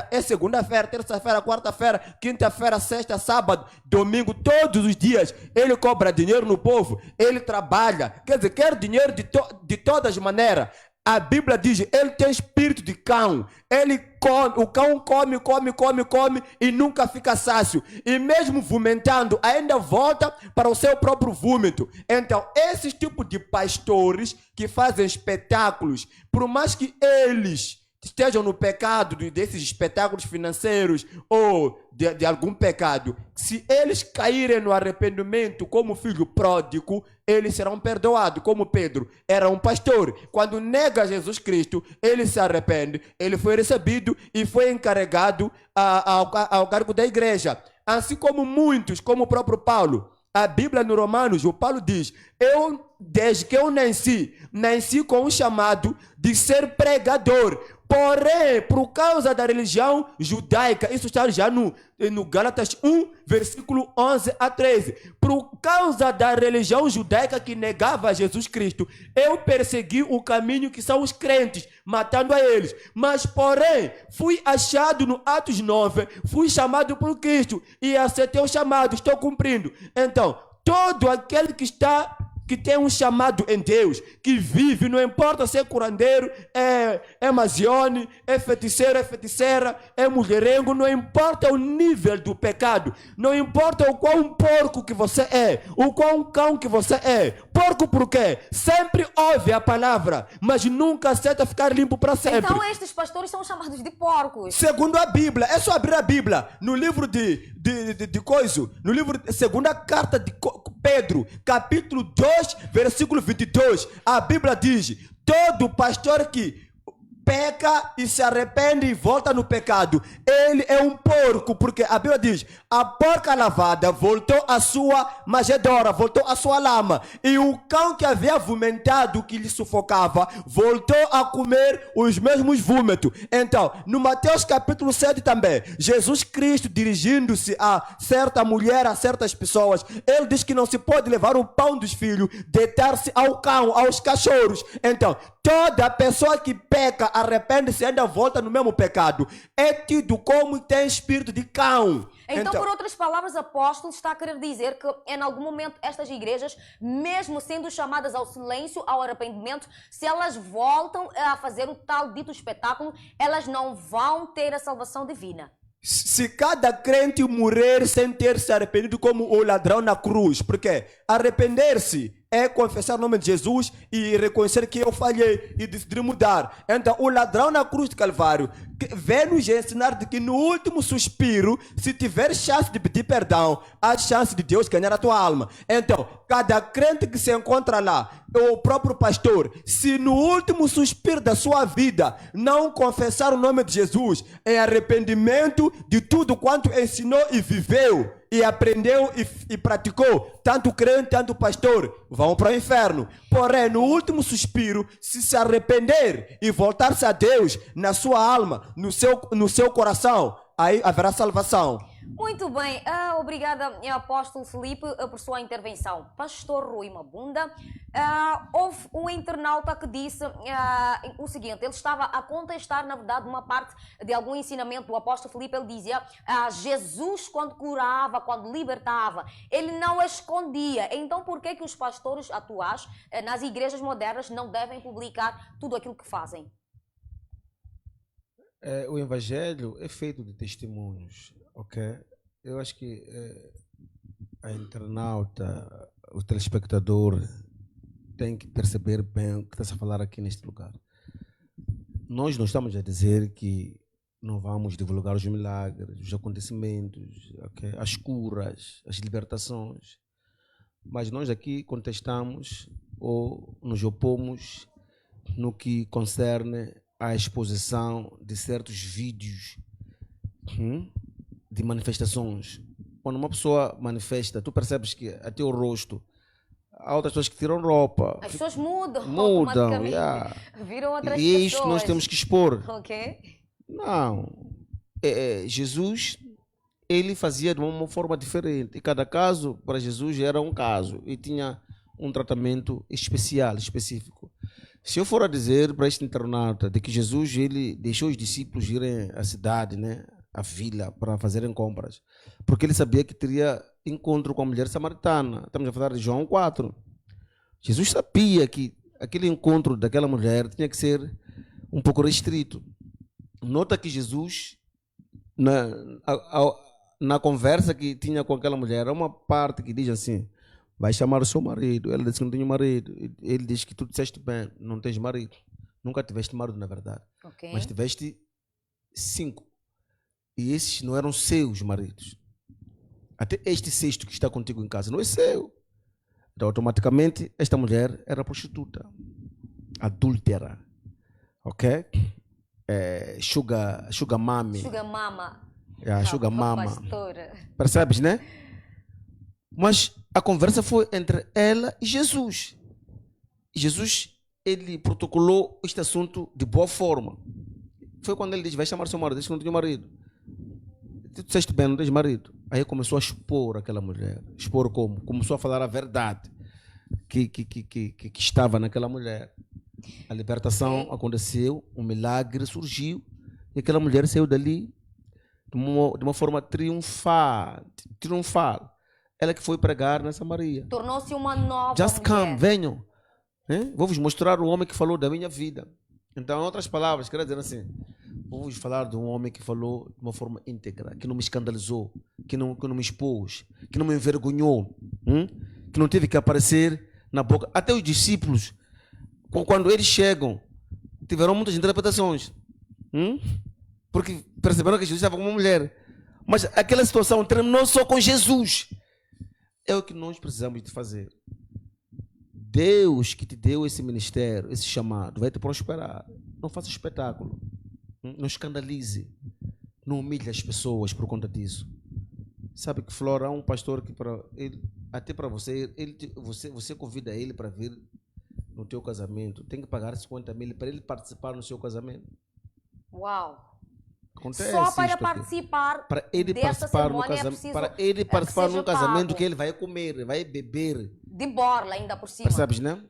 É segunda-feira, terça-feira, quarta-feira, quinta-feira, sexta, sábado, domingo, todos os dias. Ele cobra dinheiro no povo, ele trabalha, quer dizer, quer dinheiro de todas as maneiras. A Bíblia diz, ele tem espírito de cão. Ele come, o cão come e nunca fica sácio. E mesmo vomitando, ainda volta para o seu próprio vômito. Então, esses tipos de pastores que fazem espetáculos, por mais que eles estejam no pecado desses espetáculos financeiros ou de algum pecado, se eles caírem no arrependimento como filho pródigo, eles serão perdoados, como Pedro era um pastor. Quando nega Jesus Cristo, ele se arrepende, ele foi recebido e foi encarregado ao cargo da igreja. Assim como muitos, como o próprio Paulo. A Bíblia no Romanos, o Paulo diz: desde que eu nasci com o chamado de ser pregador. Porém, por causa da religião judaica, isso está já no Gálatas 1, versículo 11 a 13. Por causa da religião judaica que negava Jesus Cristo, eu persegui o caminho que são os crentes, matando a eles. Mas, porém, fui achado no Atos 9, fui chamado por Cristo e aceitei o chamado, estou cumprindo. Então, todo aquele que tem um chamado em Deus, que vive, não importa se é curandeiro, é mazione, é feiticeiro, é feiticeira, é mulherengo, não importa o nível do pecado, não importa o quão porco que você é, o quão cão que você é. Porco por quê? Sempre ouve a palavra, mas nunca aceita ficar limpo para sempre. Então estes pastores são chamados de porcos. Segundo a Bíblia, é só abrir a Bíblia, no livro no livro, segunda carta de Pedro, capítulo 2, versículo 22, a Bíblia diz: todo pastor que peca e se arrepende e volta no pecado, ele é um porco, porque a Bíblia diz, a porca lavada voltou à sua manjedoura, voltou à sua lama, e o cão que havia vomitado, que lhe sufocava, voltou a comer os mesmos vômitos. Então, no Mateus capítulo 7 também, Jesus Cristo dirigindo-se a certa mulher, a certas pessoas, ele diz que não se pode levar o pão dos filhos, deitar-se ao cão, aos cachorros. Então, toda pessoa que peca, arrepende-se e ainda volta no mesmo pecado, é tido como tem espírito de cão. Então, por outras palavras, apóstolo está a querer dizer que em algum momento estas igrejas, mesmo sendo chamadas ao silêncio, ao arrependimento, se elas voltam a fazer o tal dito espetáculo, elas não vão ter a salvação divina. Se cada crente morrer sem ter se arrependido como o ladrão na cruz, porque arrepender-se é confessar o nome de Jesus e reconhecer que eu falhei e decidir mudar. Então, o ladrão na cruz de Calvário vem nos ensinar de que no último suspiro, se tiver chance de pedir perdão, há chance de Deus ganhar a tua alma. Então, cada crente que se encontra lá, o próprio pastor, se no último suspiro da sua vida não confessar o nome de Jesus em arrependimento de tudo quanto ensinou e viveu, e aprendeu e praticou, tanto o crente, tanto o pastor, vão para o inferno. Porém, no último suspiro, se arrepender e voltar-se a Deus na sua alma, no seu coração, aí haverá salvação. Muito bem, obrigada, apóstolo Filipe, por sua intervenção. Pastor Rui Mabunda, houve um internauta que disse o seguinte, ele estava a contestar, na verdade, uma parte de algum ensinamento do apóstolo Filipe. Ele dizia, Jesus quando curava, quando libertava, ele não a escondia. Então, por que os pastores atuais nas igrejas modernas não devem publicar tudo aquilo que fazem? O evangelho é feito de testemunhos, ok? Eu acho que a internauta, o telespectador tem que perceber bem o que está a falar aqui neste lugar. Nós não estamos a dizer que não vamos divulgar os milagres, os acontecimentos, okay? As curas, as libertações, mas nós aqui contestamos ou nos opomos no que concerne a exposição de certos vídeos de manifestações. Quando uma pessoa manifesta, tu percebes que até o rosto, há outras pessoas que tiram roupa. As pessoas mudam automaticamente. Viram outras e é isto que nós temos que expor. Ok. Não. Jesus, ele fazia de uma forma diferente. E cada caso, para Jesus, era um caso. E tinha um tratamento especial, específico. Se eu for a dizer para este internauta de que Jesus ele deixou os discípulos irem à cidade, né, à vila, para fazerem compras, porque ele sabia que teria encontro com a mulher samaritana. Estamos a falar de João 4. Jesus sabia que aquele encontro daquela mulher tinha que ser um pouco restrito. Nota que Jesus, na conversa que tinha com aquela mulher, há uma parte que diz assim, vai chamar o seu marido. Ela disse que não tem marido. Ele diz que tu disseste bem, não tens marido. Nunca tiveste marido, na verdade. Okay. Mas tiveste 5. E esses não eram seus maridos. Até este 6º que está contigo em casa não é seu. Então, automaticamente, esta mulher era prostituta. Adúltera. Ok? Sugar mama. Sugar mama. Sugar mama. Pastora. Percebes, né? Mas a conversa foi entre ela e Jesus. Jesus, ele protocolou este assunto de boa forma. Foi quando ele disse, vai chamar seu marido, diz que não tem marido. Tu disseste bem, não tens marido. Aí começou a expor aquela mulher. Expor como? Começou a falar a verdade que estava naquela mulher. A libertação aconteceu, um milagre surgiu, e aquela mulher saiu dali de uma forma triunfal. Ela que foi pregar na Samaria. Tornou-se uma nova Just mulher. come, venham. Vou-vos mostrar o homem que falou da minha vida. Então, em outras palavras, quero dizer assim, vou-vos falar de um homem que falou de uma forma íntegra, que não me escandalizou, que não me expôs, que não me envergonhou, que não teve que aparecer na boca. Até os discípulos, quando eles chegam, tiveram muitas interpretações. Porque perceberam que Jesus estava com uma mulher. Mas aquela situação terminou só com Jesus. É o que nós precisamos de fazer. Deus que te deu esse ministério, esse chamado, vai te prosperar. não faça espetáculo. Não escandalize. Não humilhe as pessoas por conta disso. Sabe que, Flora, há um pastor que até para você, você convida ele para vir no teu casamento, tem que pagar 50 mil para ele participar no seu casamento. Uau! Acontece só para isto aqui. participar para ele desta participar no cerimônia é casamento, preciso para ele participar seja num casamento pago. que ele vai comer, vai beber. De borla ainda por cima. Percebes, né?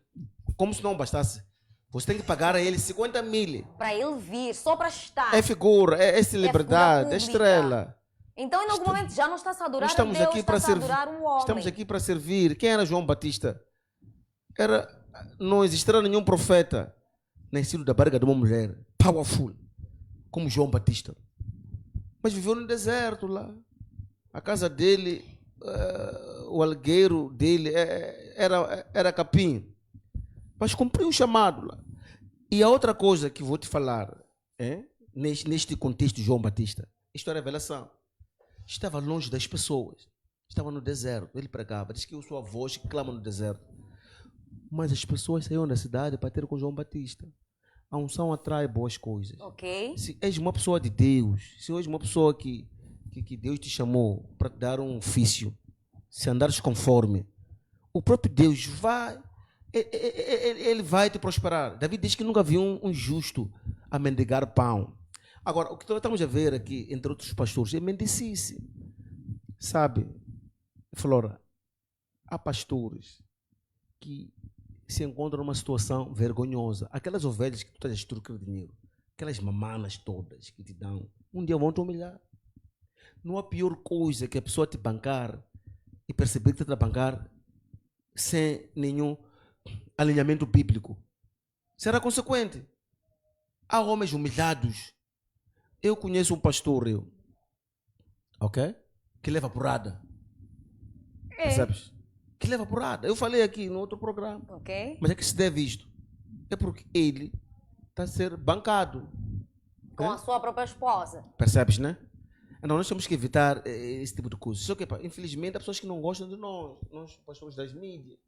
Como se não bastasse. Você tem que pagar a ele 50 mil. Para ele vir, só para estar. É figura, é celebridade, é pública. estrela. Então, em algum momento, já não está-se a adorar a Estamos Deus, aqui para está-se a servir. adorar o homem. Estamos aqui para servir. Quem era João Batista? Não existirá nenhum profeta nascido da barriga de uma mulher powerful como João Batista. Mas viveu no deserto lá. A casa dele, o algueiro dele era capim. Mas cumpriu o chamado lá. E a outra coisa que vou te falar, neste contexto de João Batista, isto é revelação. Estava longe das pessoas. Estava no deserto. Ele pregava. Diz que eu sou a voz que clama no deserto. Mas as pessoas saíram da cidade para ter com João Batista. A unção atrai boas coisas. Ok. Se és uma pessoa de Deus, se és uma pessoa que Deus te chamou para te dar um ofício, se andares conforme, o próprio Deus ele vai te prosperar. Davi diz que nunca viu um justo a mendigar pão. Agora, o que nós estamos a ver aqui, entre outros pastores, é mendicice. Sabe, Flora, há pastores que se encontram numa situação vergonhosa. Aquelas ovelhas que tu estás a trocar dinheiro, aquelas mamanas todas que te dão, um dia vão te humilhar. Não há pior coisa que a pessoa te bancar e perceber que está a bancar sem nenhum alinhamento bíblico. Será consequente. Há homens humilhados. Eu conheço um pastor, ok? Que leva porrada. Percebes? Que leva porrada. Eu falei aqui no outro programa. Ok. Mas é que se deve isto. É porque ele está a ser bancado. Com a sua própria esposa. Percebes, né? Então nós temos que evitar esse tipo de coisa. Só que, infelizmente, há pessoas que não gostam de nós. Nós, pastores das mídias,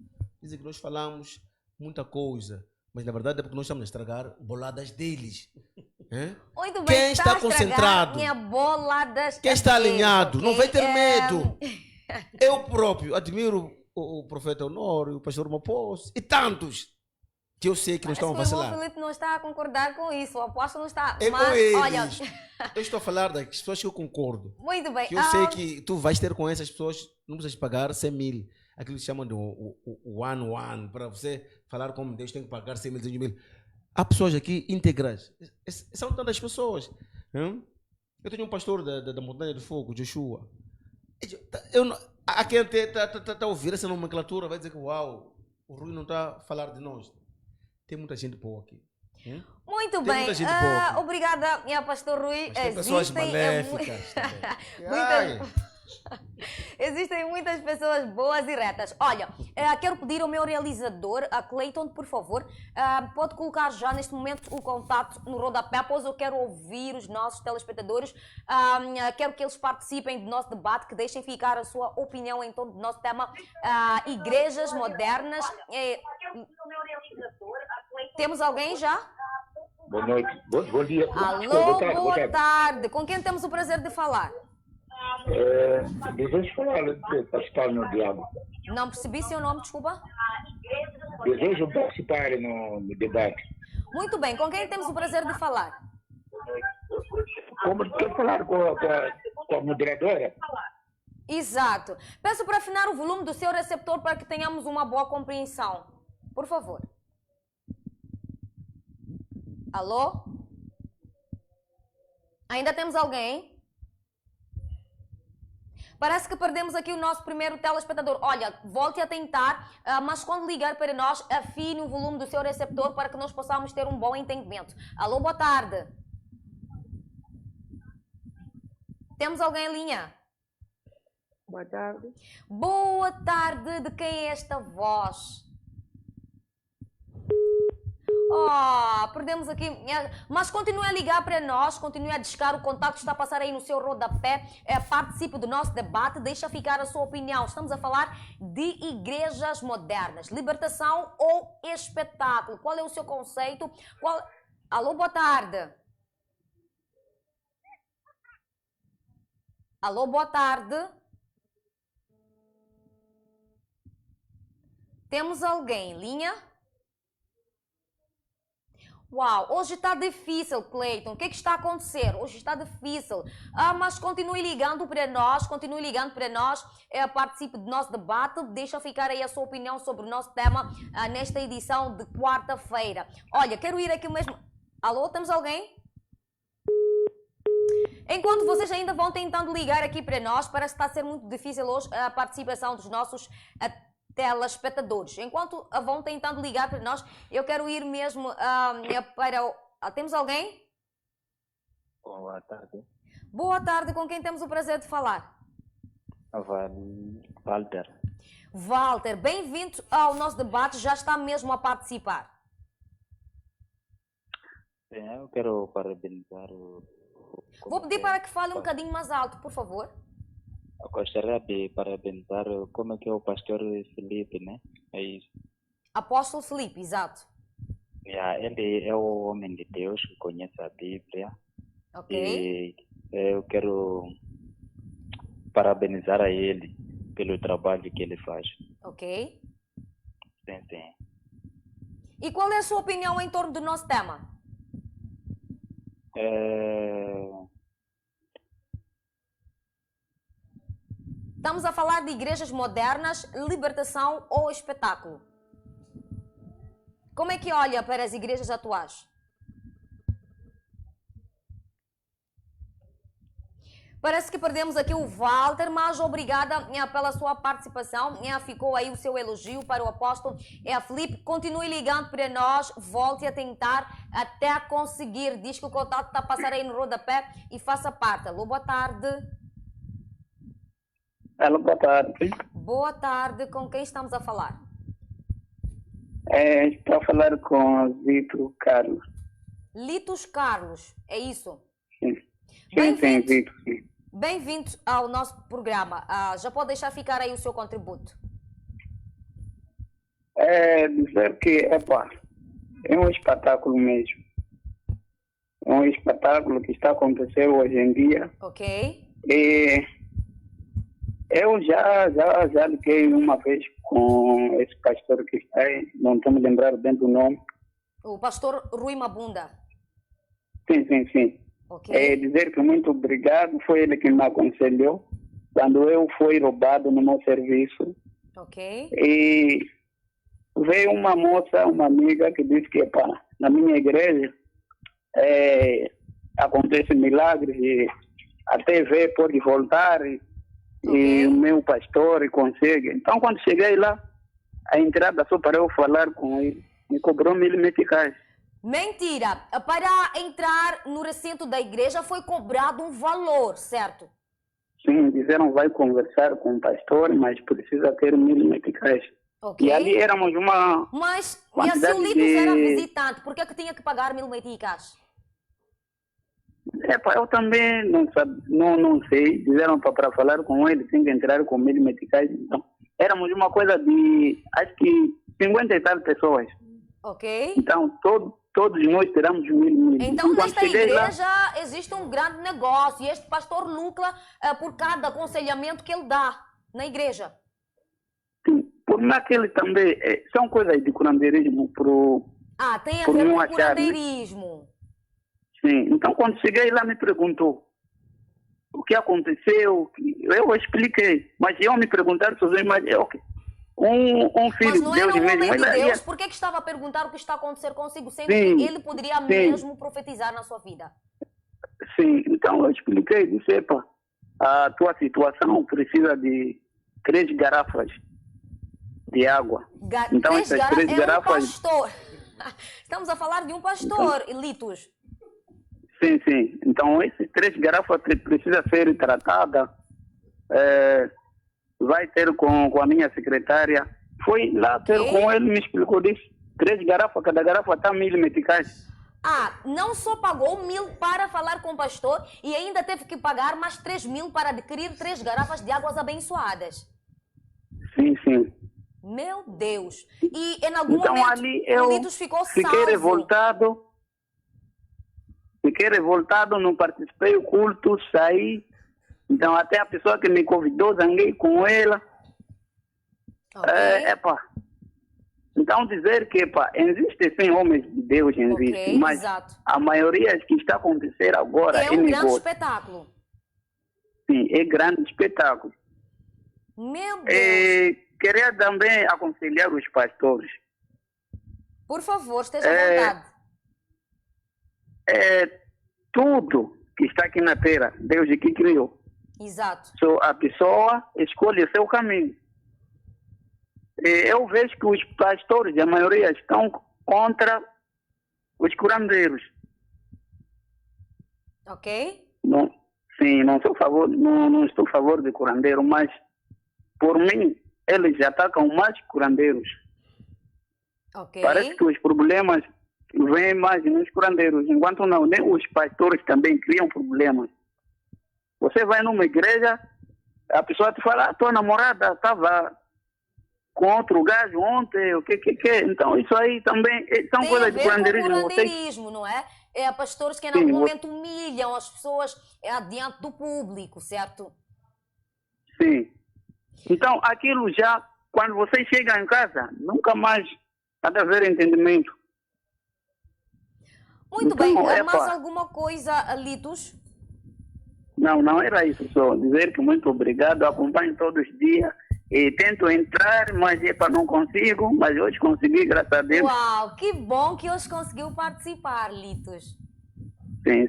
dizem que nós falamos muita coisa. Mas, na verdade, é porque nós estamos a estragar boladas deles. Muito bem. Quem está concentrado? Minha boladas Quem está alinhado? okay? Não vai ter medo. Eu próprio admiro o profeta Honório, o pastor Mapos e tantos que eu sei que não estão a vacilar. O Filipe não está a concordar com isso, o apóstolo não está. É mas, com eles. olha... Eu estou a falar das pessoas que eu concordo. Muito bem. Que eu sei que tu vais ter com essas pessoas, não precisas pagar 100 mil. Aquilo que se chama de one-one, para você falar como Deus tem que pagar 100 mil, 200 mil. Há pessoas aqui íntegras. São tantas pessoas. Eu tenho um pastor da Montanha do Fogo, Joshua. Há quem está a ouvir essa nomenclatura, vai dizer que uau, o Rui não está a falar de nós. Tem muita gente boa aqui. Muito bem. Obrigada, pastor Rui. Tem pessoas maléficas. Existem muitas pessoas boas e retas. Olha, quero pedir ao meu realizador, a Clayton, por favor, pode colocar já neste momento o contato no rodapé, pois eu quero ouvir os nossos telespectadores. Quero que eles participem do nosso debate, que deixem ficar a sua opinião em torno do nosso tema igrejas modernas. Temos alguém já? Boa noite. Bom dia. Alô, boa tarde. Com quem temos o prazer de falar? Desejo falar de participar no diálogo. Não percebi seu nome, desculpa. Desejo participar no debate. Muito bem, com quem temos o prazer de falar? Como quer falar com a moderadora? Exato. Peço para afinar o volume do seu receptor para que tenhamos uma boa compreensão. Por favor. Alô? Ainda temos alguém? Parece que perdemos aqui o nosso primeiro telespectador. Olha, volte a tentar, mas quando ligar para nós, afine o volume do seu receptor para que nós possamos ter um bom entendimento. Alô, boa tarde. Temos alguém em linha? Boa tarde. Boa tarde. De quem é esta voz? Perdemos aqui. Mas continue a ligar para nós, continue a discar, o contato está a passar aí no seu rodapé. Participe do nosso debate, deixa ficar a sua opinião. Estamos a falar de igrejas modernas, libertação ou espetáculo. Qual é o seu conceito? Alô, boa tarde. Alô, boa tarde. Temos alguém em linha? Uau, hoje está difícil, Cleiton. O que é que está a acontecer? Hoje está difícil. Mas continue ligando para nós, participe do nosso debate, deixa ficar aí a sua opinião sobre o nosso tema nesta edição de quarta-feira. Olha, quero ir aqui mesmo... Alô, temos alguém? Enquanto vocês ainda vão tentando ligar aqui para nós, parece que está a ser muito difícil hoje a participação dos nossos telespectadores. Enquanto vão tentando ligar para nós, eu quero ir mesmo para o... Temos alguém? Boa tarde. Boa tarde, com quem temos o prazer de falar? Walter. Walter, bem-vindo ao nosso debate, já está mesmo a participar. Eu quero parabenizar Vou pedir para que fale um bocadinho mais alto, por favor. Eu gostaria de parabenizar como é que é o pastor Felipe, né? É isso. Apóstolo Felipe, exato. Ele é o homem de Deus que conhece a Bíblia. Ok. E eu quero parabenizar a ele pelo trabalho que ele faz. Ok. Sim. E qual é a sua opinião em torno do nosso tema? Estamos a falar de igrejas modernas, libertação ou espetáculo? Como é que olha para as igrejas atuais? Parece que perdemos aqui o Walter, mas obrigada pela sua participação. Ficou aí o seu elogio para o apóstolo Felipe. Continue ligando para nós, volte a tentar até conseguir. Diz que o contato está a passar aí no rodapé e faça parte. Alô, boa tarde. Alô, boa tarde. Boa tarde, com quem estamos a falar? Estou a falar com Vitor Carlos. Litos Carlos, é isso? Sim, Vitor. Bem-vindo ao nosso programa. Já pode deixar ficar aí o seu contributo. Dizer que é um espetáculo mesmo. É um espetáculo que está acontecendo hoje em dia. Ok. E eu já liguei uma vez com esse pastor que está aí, não estou me lembrando bem do nome. O pastor Rui Mabunda. Sim. Ok. Dizer que muito obrigado, foi ele que me aconselhou quando eu fui roubado no meu serviço. Ok. E veio uma moça, uma amiga, que disse que na minha igreja acontece milagres e a TV pode voltar e o meu pastor consegue. Então, quando cheguei lá, a entrada só para eu falar com ele, me cobrou 1.000 meticais. Mentira! Para entrar no recinto da igreja foi cobrado um valor, certo? Sim, disseram vai conversar com o pastor, mas precisa ter 1.000 meticais. Ok. E ali éramos uma... Mas, e se o Litos era visitante, por que é que tinha que pagar 1.000 meticais? Eu também não sei. Disseram para falar com ele, tem que entrar com 1.000 meticais. Então, éramos uma coisa de, acho que 50 e tal pessoas. Ok. Então, todos nós tiramos 1.000. Então, nesta igreja existe um grande negócio e este pastor lucra por cada aconselhamento que ele dá na igreja. Sim, por naquele também, são coisas de curandeirismo tem a ver com curandeirismo. Sim, então quando cheguei lá me perguntou o que aconteceu, eu expliquei, mas eu me perguntar sozinho, mas um filho de Deus mesmo. Mas não era Deus, por que estava a perguntar o que está a acontecer consigo, sendo que ele poderia mesmo profetizar na sua vida? Sim, então eu expliquei, disse, a tua situação precisa de 3 garrafas de água. Então essas 3 garrafas... Um pastor. Estamos a falar de um pastor, Litos. Sim. Então, essas 3 garrafas precisam ser tratadas. Vai ter com a minha secretária. Foi lá ter com ele, me explicou disso. 3 garrafas, cada garrafa está 1.000 meticais. Não só pagou 1.000 para falar com o pastor e ainda teve que pagar mais 3.000 para adquirir 3 garrafas de águas abençoadas. Sim. Meu Deus. E em algum então, momento ali eu o Litos ficou fiquei salvo. revoltado. fiquei revoltado, não participei do culto, saí. Então até a pessoa que me convidou, zanguei com ela. Então dizer que existe sim homens de Deus, existe, mas exato. a maioria que está acontecendo agora É um grande espetáculo. Sim, é grande espetáculo. Meu Deus. Queria também aconselhar os pastores. Por favor, esteja à vontade. Tudo que está aqui na terra, Deus é que criou. Exato. Só a pessoa escolhe o seu caminho. Eu vejo que os pastores, a maioria, estão contra os curandeiros. Ok. Não, sim, não estou a favor de curandeiro, mas por mim, eles atacam mais curandeiros. Ok. Parece que os problemas vêm mais nos curandeiros, enquanto não, nem os pastores também criam problemas. Você vai numa igreja, a pessoa te fala, tua namorada estava com outro gajo ontem, o que. Então isso aí também são coisas de curandeirismo. Tem a ver com curandeirismo, não é? É pastores que em algum momento humilham as pessoas diante do público, certo? Sim. Então aquilo já, quando você chega em casa, nunca mais há de haver entendimento. Muito então, bem. Mais alguma coisa, Litos? Não era isso só. Dizer que muito obrigado, acompanho todos os dias e tento entrar, mas não consigo, mas hoje consegui, graças a Deus. Uau, que bom que hoje conseguiu participar, Litos. Sim.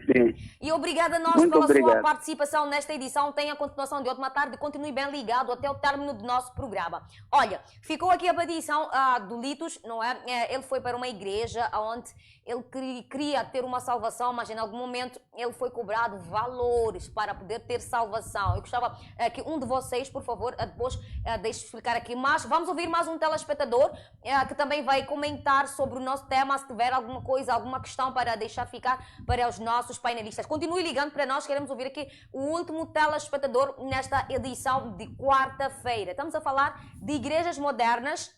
E obrigada a nós pela sua participação nesta edição. Tenha a continuação de ótima tarde e continue bem ligado até o término do nosso programa. Olha, ficou aqui a petição do Litos, não é? Ele foi para uma igreja onde ele queria ter uma salvação, mas em algum momento ele foi cobrado valores para poder ter salvação. Eu gostava que um de vocês, por favor, depois deixe explicar aqui. Mas vamos ouvir mais um telespectador que também vai comentar sobre o nosso tema. Se tiver alguma coisa, alguma questão para deixar ficar para os nossos painelistas. Continue ligando para nós, queremos ouvir aqui o último telespectador nesta edição de quarta-feira. Estamos a falar de igrejas modernas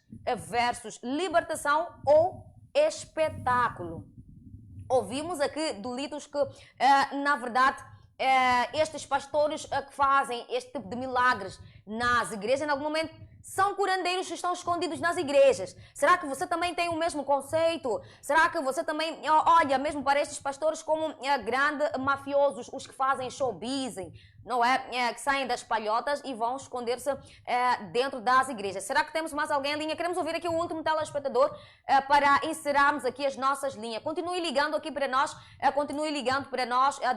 versus libertação ou espetáculo. Ouvimos aqui do Litos que, na verdade, estes pastores que fazem este tipo de milagres nas igrejas, em algum momento, são curandeiros que estão escondidos nas igrejas. Será que você também tem o mesmo conceito? Será que você também olha mesmo para estes pastores como grandes mafiosos, os que fazem showbiz, não é? Que saem das palhotas e vão esconder-se dentro das igrejas. Será que temos mais alguém em linha? Queremos ouvir aqui o último telespectador para encerrarmos aqui as nossas linhas. Continue ligando aqui para nós,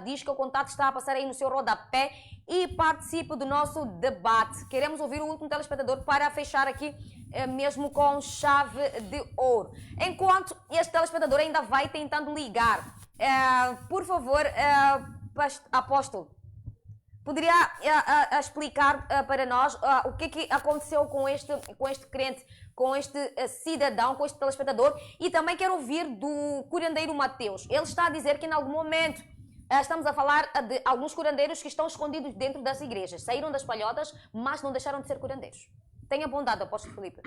diz que o contato está a passar aí no seu rodapé e participe do nosso debate. Queremos ouvir o último telespectador para fechar aqui mesmo com chave de ouro. Enquanto este telespectador ainda vai tentando ligar, por favor, apóstolo, poderia explicar para nós o que aconteceu com este crente, com este cidadão, com este telespectador? E também quero ouvir do curandeiro Mateus. Ele está a dizer que em algum momento estamos a falar de alguns curandeiros que estão escondidos dentro das igrejas. Saíram das palhotas, mas não deixaram de ser curandeiros. Tenha bondade, apóstolo Filipe.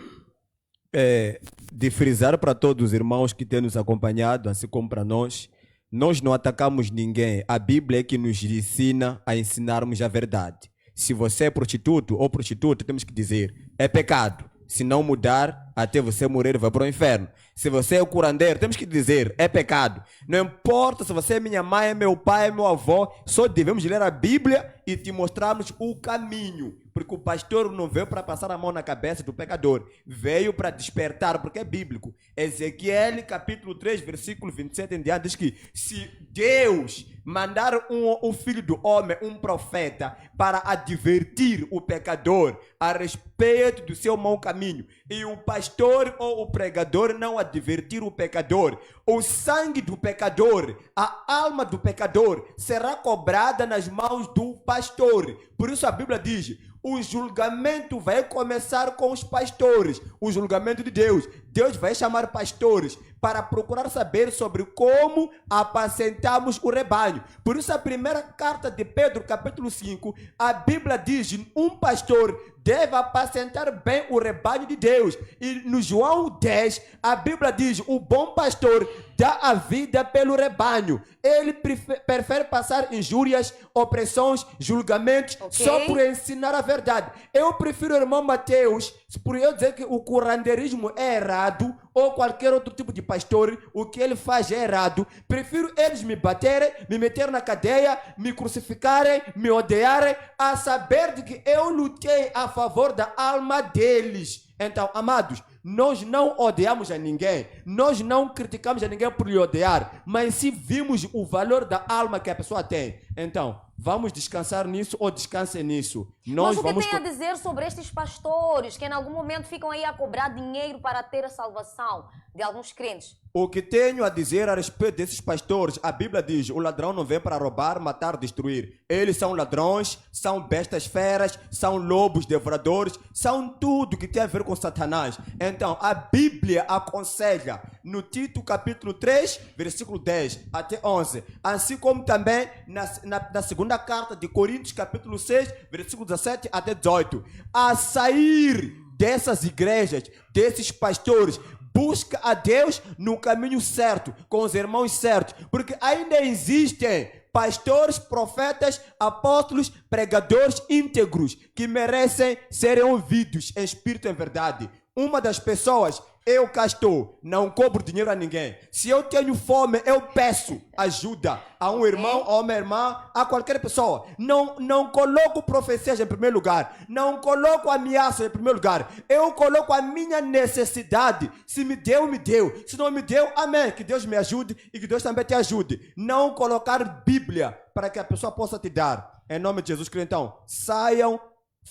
De frisar para todos os irmãos que têm nos acompanhado, assim como para nós, nós não atacamos ninguém. A Bíblia é que nos ensina a ensinarmos a verdade. Se você é prostituto ou prostituta, temos que dizer, é pecado. Se não mudar, até você morrer, vai para o inferno. Se você é o curandeiro, temos que dizer, é pecado. Não importa se você é minha mãe, é meu pai, é meu avô, só devemos ler a Bíblia e te mostrarmos o caminho. Porque o pastor não veio para passar a mão na cabeça do pecador, veio para despertar, porque é bíblico. Ezequiel, capítulo 3, versículo 27 em diante, diz que se Deus mandar o filho do homem, um profeta, para advertir o pecador a respeito do seu mau caminho, e o pastor ou o pregador não advertir o pecador, o sangue do pecador, a alma do pecador será cobrada nas mãos do pastor. Por isso a Bíblia diz, o julgamento vai começar com os pastores, o julgamento de Deus. Deus vai chamar pastores para procurar saber sobre como apacentamos o rebanho. Por isso a primeira carta de Pedro, capítulo 5, a Bíblia diz, um pastor deve apacentar bem o rebanho de Deus. E no João 10, a Bíblia diz: o bom pastor dá a vida pelo rebanho. Ele prefere passar injúrias, opressões, julgamentos, só por ensinar a verdade. Eu prefiro o irmão Mateus, por eu dizer que o curandeirismo é errado, ou qualquer outro tipo de pastor, o que ele faz é errado. Prefiro eles me baterem, me meter na cadeia, me crucificarem, me odiarem, a saber de que eu lutei a favor da alma deles. Então, amados, nós não odiamos a ninguém, nós não criticamos a ninguém por lhe odiar, mas se vimos o valor da alma que a pessoa tem, então vamos descansar nisso ou descansem nisso. Mas o que tem a dizer sobre estes pastores que em algum momento ficam aí a cobrar dinheiro para ter a salvação de alguns crentes? O que tenho a dizer a respeito desses pastores, a Bíblia diz: o ladrão não vem para roubar, matar, destruir. Eles são ladrões, são bestas feras, são lobos devoradores, são tudo que tem a ver com Satanás. Então, a Bíblia aconselha no Tito capítulo 3, versículo 10 até 11, assim como também na segunda carta de Coríntios capítulo 6, versículo 17 até 18, a sair dessas igrejas, desses pastores. Busca a Deus no caminho certo, com os irmãos certos, porque ainda existem pastores, profetas, apóstolos, pregadores íntegros que merecem serem ouvidos em espírito e em verdade. Uma das pessoas, eu cá estou, não cobro dinheiro a ninguém. Se eu tenho fome, eu peço ajuda a um irmão, a uma irmã, a qualquer pessoa. Não coloco profecias em primeiro lugar, não coloco ameaças em primeiro lugar. Eu coloco a minha necessidade. Se me deu, me deu. Se não me deu, amém. Que Deus me ajude e que Deus também te ajude. Não colocar Bíblia para que a pessoa possa te dar. Em nome de Jesus Cristo, então, saiam,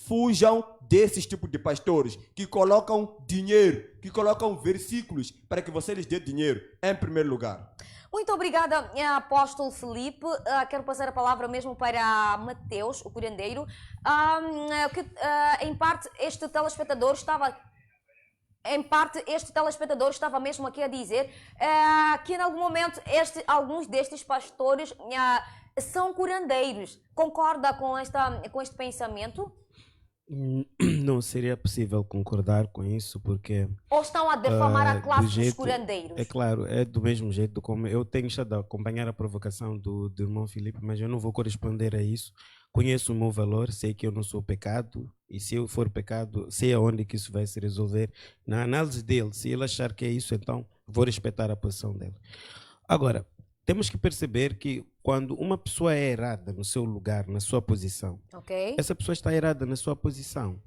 fujam desses tipos de pastores que colocam dinheiro, que colocam versículos para que você lhes dê dinheiro em primeiro lugar. Muito obrigada, apóstolo Felipe. Quero passar a palavra mesmo para Mateus, o curandeiro. Em parte, este telespectador estava mesmo aqui a dizer que em algum momento alguns destes pastores são curandeiros. Concorda com este pensamento? Não seria possível concordar com isso, porque... Ou estão a defamar a classe dos curandeiros? É claro, é do mesmo jeito como eu tenho estado a acompanhar a provocação do irmão Felipe, mas eu não vou corresponder a isso. Conheço o meu valor, sei que eu não sou pecado, e se eu for pecado, sei aonde que isso vai se resolver. Na análise dele, se ele achar que é isso, então vou respeitar a posição dele. Agora, temos que perceber que quando uma pessoa é errada no seu lugar, na sua posição, essa pessoa está errada na sua posição.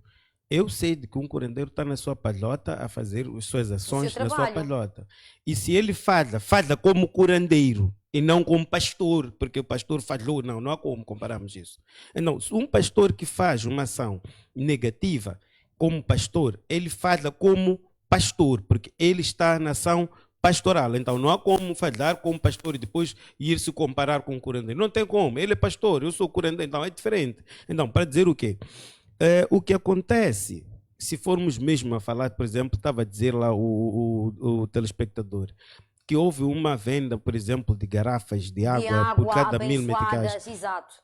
Eu sei de que um curandeiro está na sua palhota a fazer as suas ações na sua palhota. E se ele falha como curandeiro e não como pastor, porque o pastor falhou, não há como compararmos isso. Então, um pastor que faz uma ação negativa como pastor, ele falha como pastor, porque ele está na ação pastoral. Então, não há como falhar como pastor e depois ir se comparar com o curandeiro. Não tem como. Ele é pastor, eu sou curandeiro, então é diferente. Então, para dizer o quê? O que acontece, se formos mesmo a falar, por exemplo, estava a dizer lá o telespectador, que houve uma venda, por exemplo, de garrafas de água por cada 1000 meticais. Exato.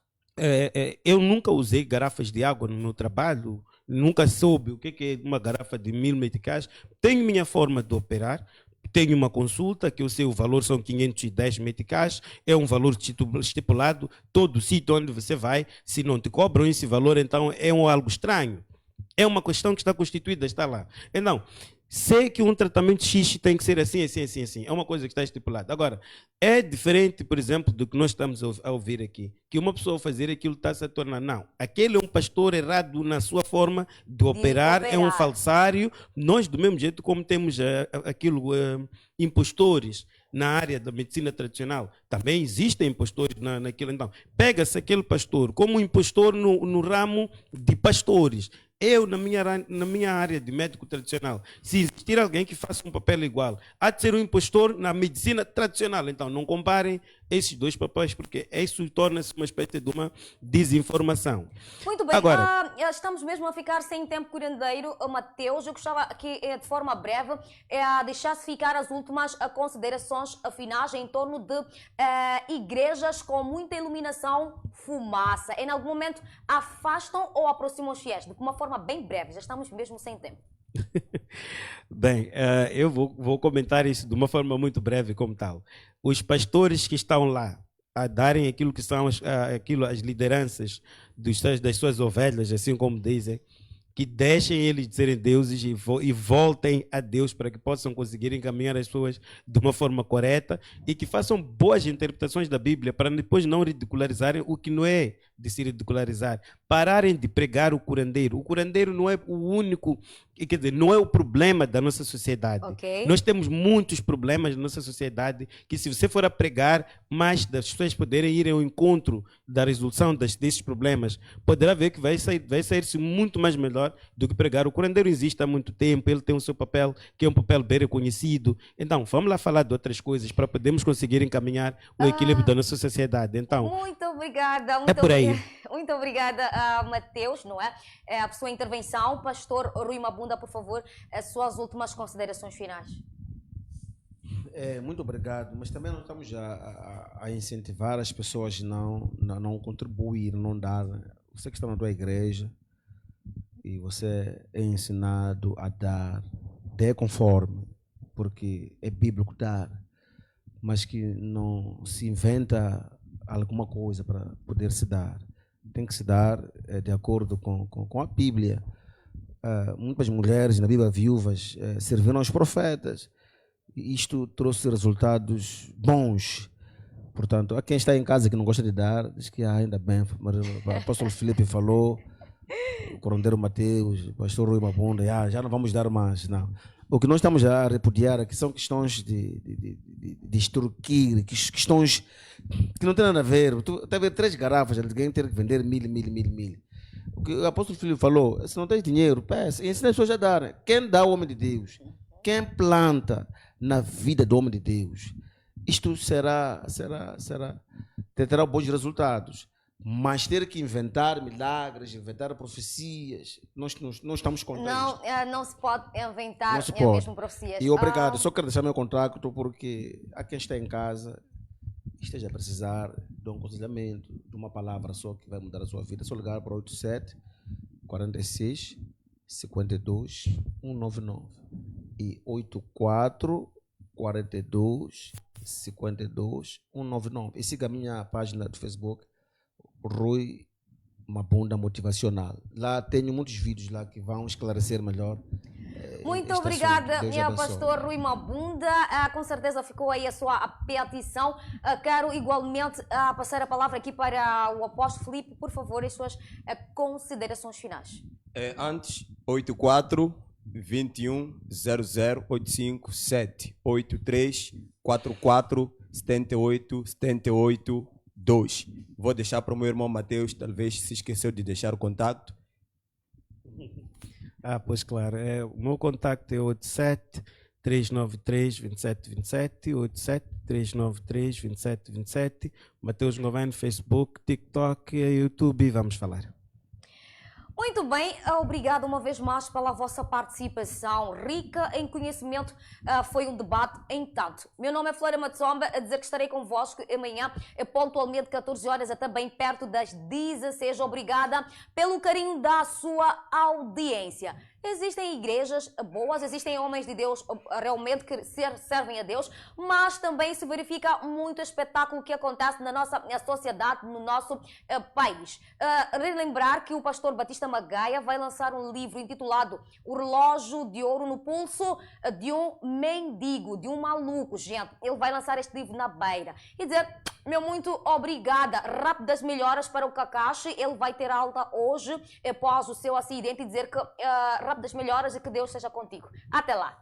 Eu nunca usei garrafas de água no meu trabalho, nunca soube o que é uma garrafa de 1000 meticais. Tenho minha forma de operar. Tenho uma consulta que eu sei o valor são 510 meticais, é um valor estipulado, todo sítio onde você vai, se não te cobram esse valor, então é algo estranho. É uma questão que está constituída, está lá. Então, sei que um tratamento X tem que ser assim, assim, assim, assim. É uma coisa que está estipulada. Agora, é diferente, por exemplo, do que nós estamos a ouvir aqui, que uma pessoa fazer aquilo está se a tornar, não. Aquele é um pastor errado na sua forma de operar, é um falsário. Nós, do mesmo jeito como temos impostores na área da medicina tradicional, também existem impostores naquilo. Então, pega-se aquele pastor como um impostor no ramo de pastores. Eu, na minha área de médico tradicional, se existir alguém que faça um papel igual, há de ser um impostor na medicina tradicional. Então, não comparem esses dois papéis, porque isso torna-se uma espécie de uma desinformação. Muito bem, Agora, estamos mesmo a ficar sem tempo, curandeiro Mateus. Eu gostava que, de forma breve, deixasse ficar as últimas considerações finais em torno de igrejas com muita iluminação, fumaça. Em algum momento afastam ou aproximam os fiéis? De uma forma bem breve, já estamos mesmo sem tempo. bem, eu vou comentar isso de uma forma muito breve como tal. Os pastores que estão lá a darem aquilo que são as lideranças das suas ovelhas, assim como dizem, que deixem eles de serem deuses e voltem a Deus para que possam conseguir encaminhar as pessoas de uma forma correta e que façam boas interpretações da Bíblia para depois não ridicularizarem o que não é de se ridicularizar. Pararem de pregar o curandeiro. O curandeiro não é o único, quer dizer, não é o problema da nossa sociedade. Okay. Nós temos muitos problemas na nossa sociedade que, se você for a pregar, mais das pessoas poderem ir ao encontro da resolução desses problemas, poderá ver que vai sair-se muito mais melhor do que pregar. O curandeiro existe há muito tempo, ele tem o seu papel, que é um papel bem reconhecido. Então, vamos lá falar de outras coisas para podermos conseguir encaminhar o equilíbrio da nossa sociedade. Então, muito obrigada. É por aí. Muito obrigada, Mateus, não é? A sua intervenção. Pastor Rui Mabunda, por favor, as suas últimas considerações finais. Muito obrigado, mas também não estamos a incentivar as pessoas não contribuir, não dar. Você que está na tua igreja e você é ensinado a dar, dê conforme, porque é bíblico dar, mas que não se inventa alguma coisa para poder se dar. Tem que se dar de acordo com a Bíblia. Muitas mulheres na Bíblia, viúvas, serviram aos profetas. E isto trouxe resultados bons. Portanto, a quem está em casa que não gosta de dar, diz que ainda bem, o apóstolo Filipe falou, o corondeiro Mateus, o pastor Rui Mabunda, já não vamos dar mais. Não. O que nós estamos a repudiar aqui são questões de extorquir, questões que não têm nada a ver. Tu teve 3 garrafas, alguém ter que vender 1000. O que o apóstolo Filipe falou, se não tens dinheiro, peça, ensina as pessoas a dar. Quem dá o homem de Deus? Quem planta na vida do homem de Deus? Isto terá bons resultados. Mas ter que inventar milagres, inventar profecias, nós estamos contra isso. Não se pode inventar mesmo profecias. E obrigado, só quero deixar meu contacto porque a quem está em casa esteja a precisar de um aconselhamento, de uma palavra só que vai mudar a sua vida. É só ligar para 87 46 52 199 e 84 42 52 199. E siga a minha página do Facebook, Rui Mabunda Motivacional. Lá tenho muitos vídeos lá que vão esclarecer melhor. Muito obrigada, minha pastor Rui Mabunda. Com certeza ficou aí a sua petição. Quero igualmente passar a palavra aqui para o apóstolo Filipe, por favor, as suas considerações finais. Antes, 84 21 00 857 83 44 78 78 2. Vou deixar para o meu irmão Mateus, talvez se esqueceu de deixar o contato. Pois claro, o meu contacto é 87 393 2727, 87 393 2727, Mateus Governo, Facebook, TikTok e YouTube, e vamos falar. Muito bem, obrigado uma vez mais pela vossa participação rica em conhecimento. Foi um debate em tanto. Meu nome é Flora Matsomba, a dizer que estarei convosco amanhã, pontualmente 14 horas, até bem perto das 16. Obrigada pelo carinho da sua audiência. Existem igrejas boas, existem homens de Deus realmente que servem a Deus, mas também se verifica muito espetáculo que acontece na nossa sociedade, no nosso país. Relembrar que o pastor Batista Magaia vai lançar um livro intitulado O Relógio de Ouro no Pulso de um Mendigo, de um maluco, gente. Ele vai lançar este livro na Beira. E dizer, meu muito obrigada, rápidas melhoras para o Kakashi. Ele vai ter alta hoje após o seu acidente e dizer que rápidas melhoras e que Deus seja contigo. Até lá.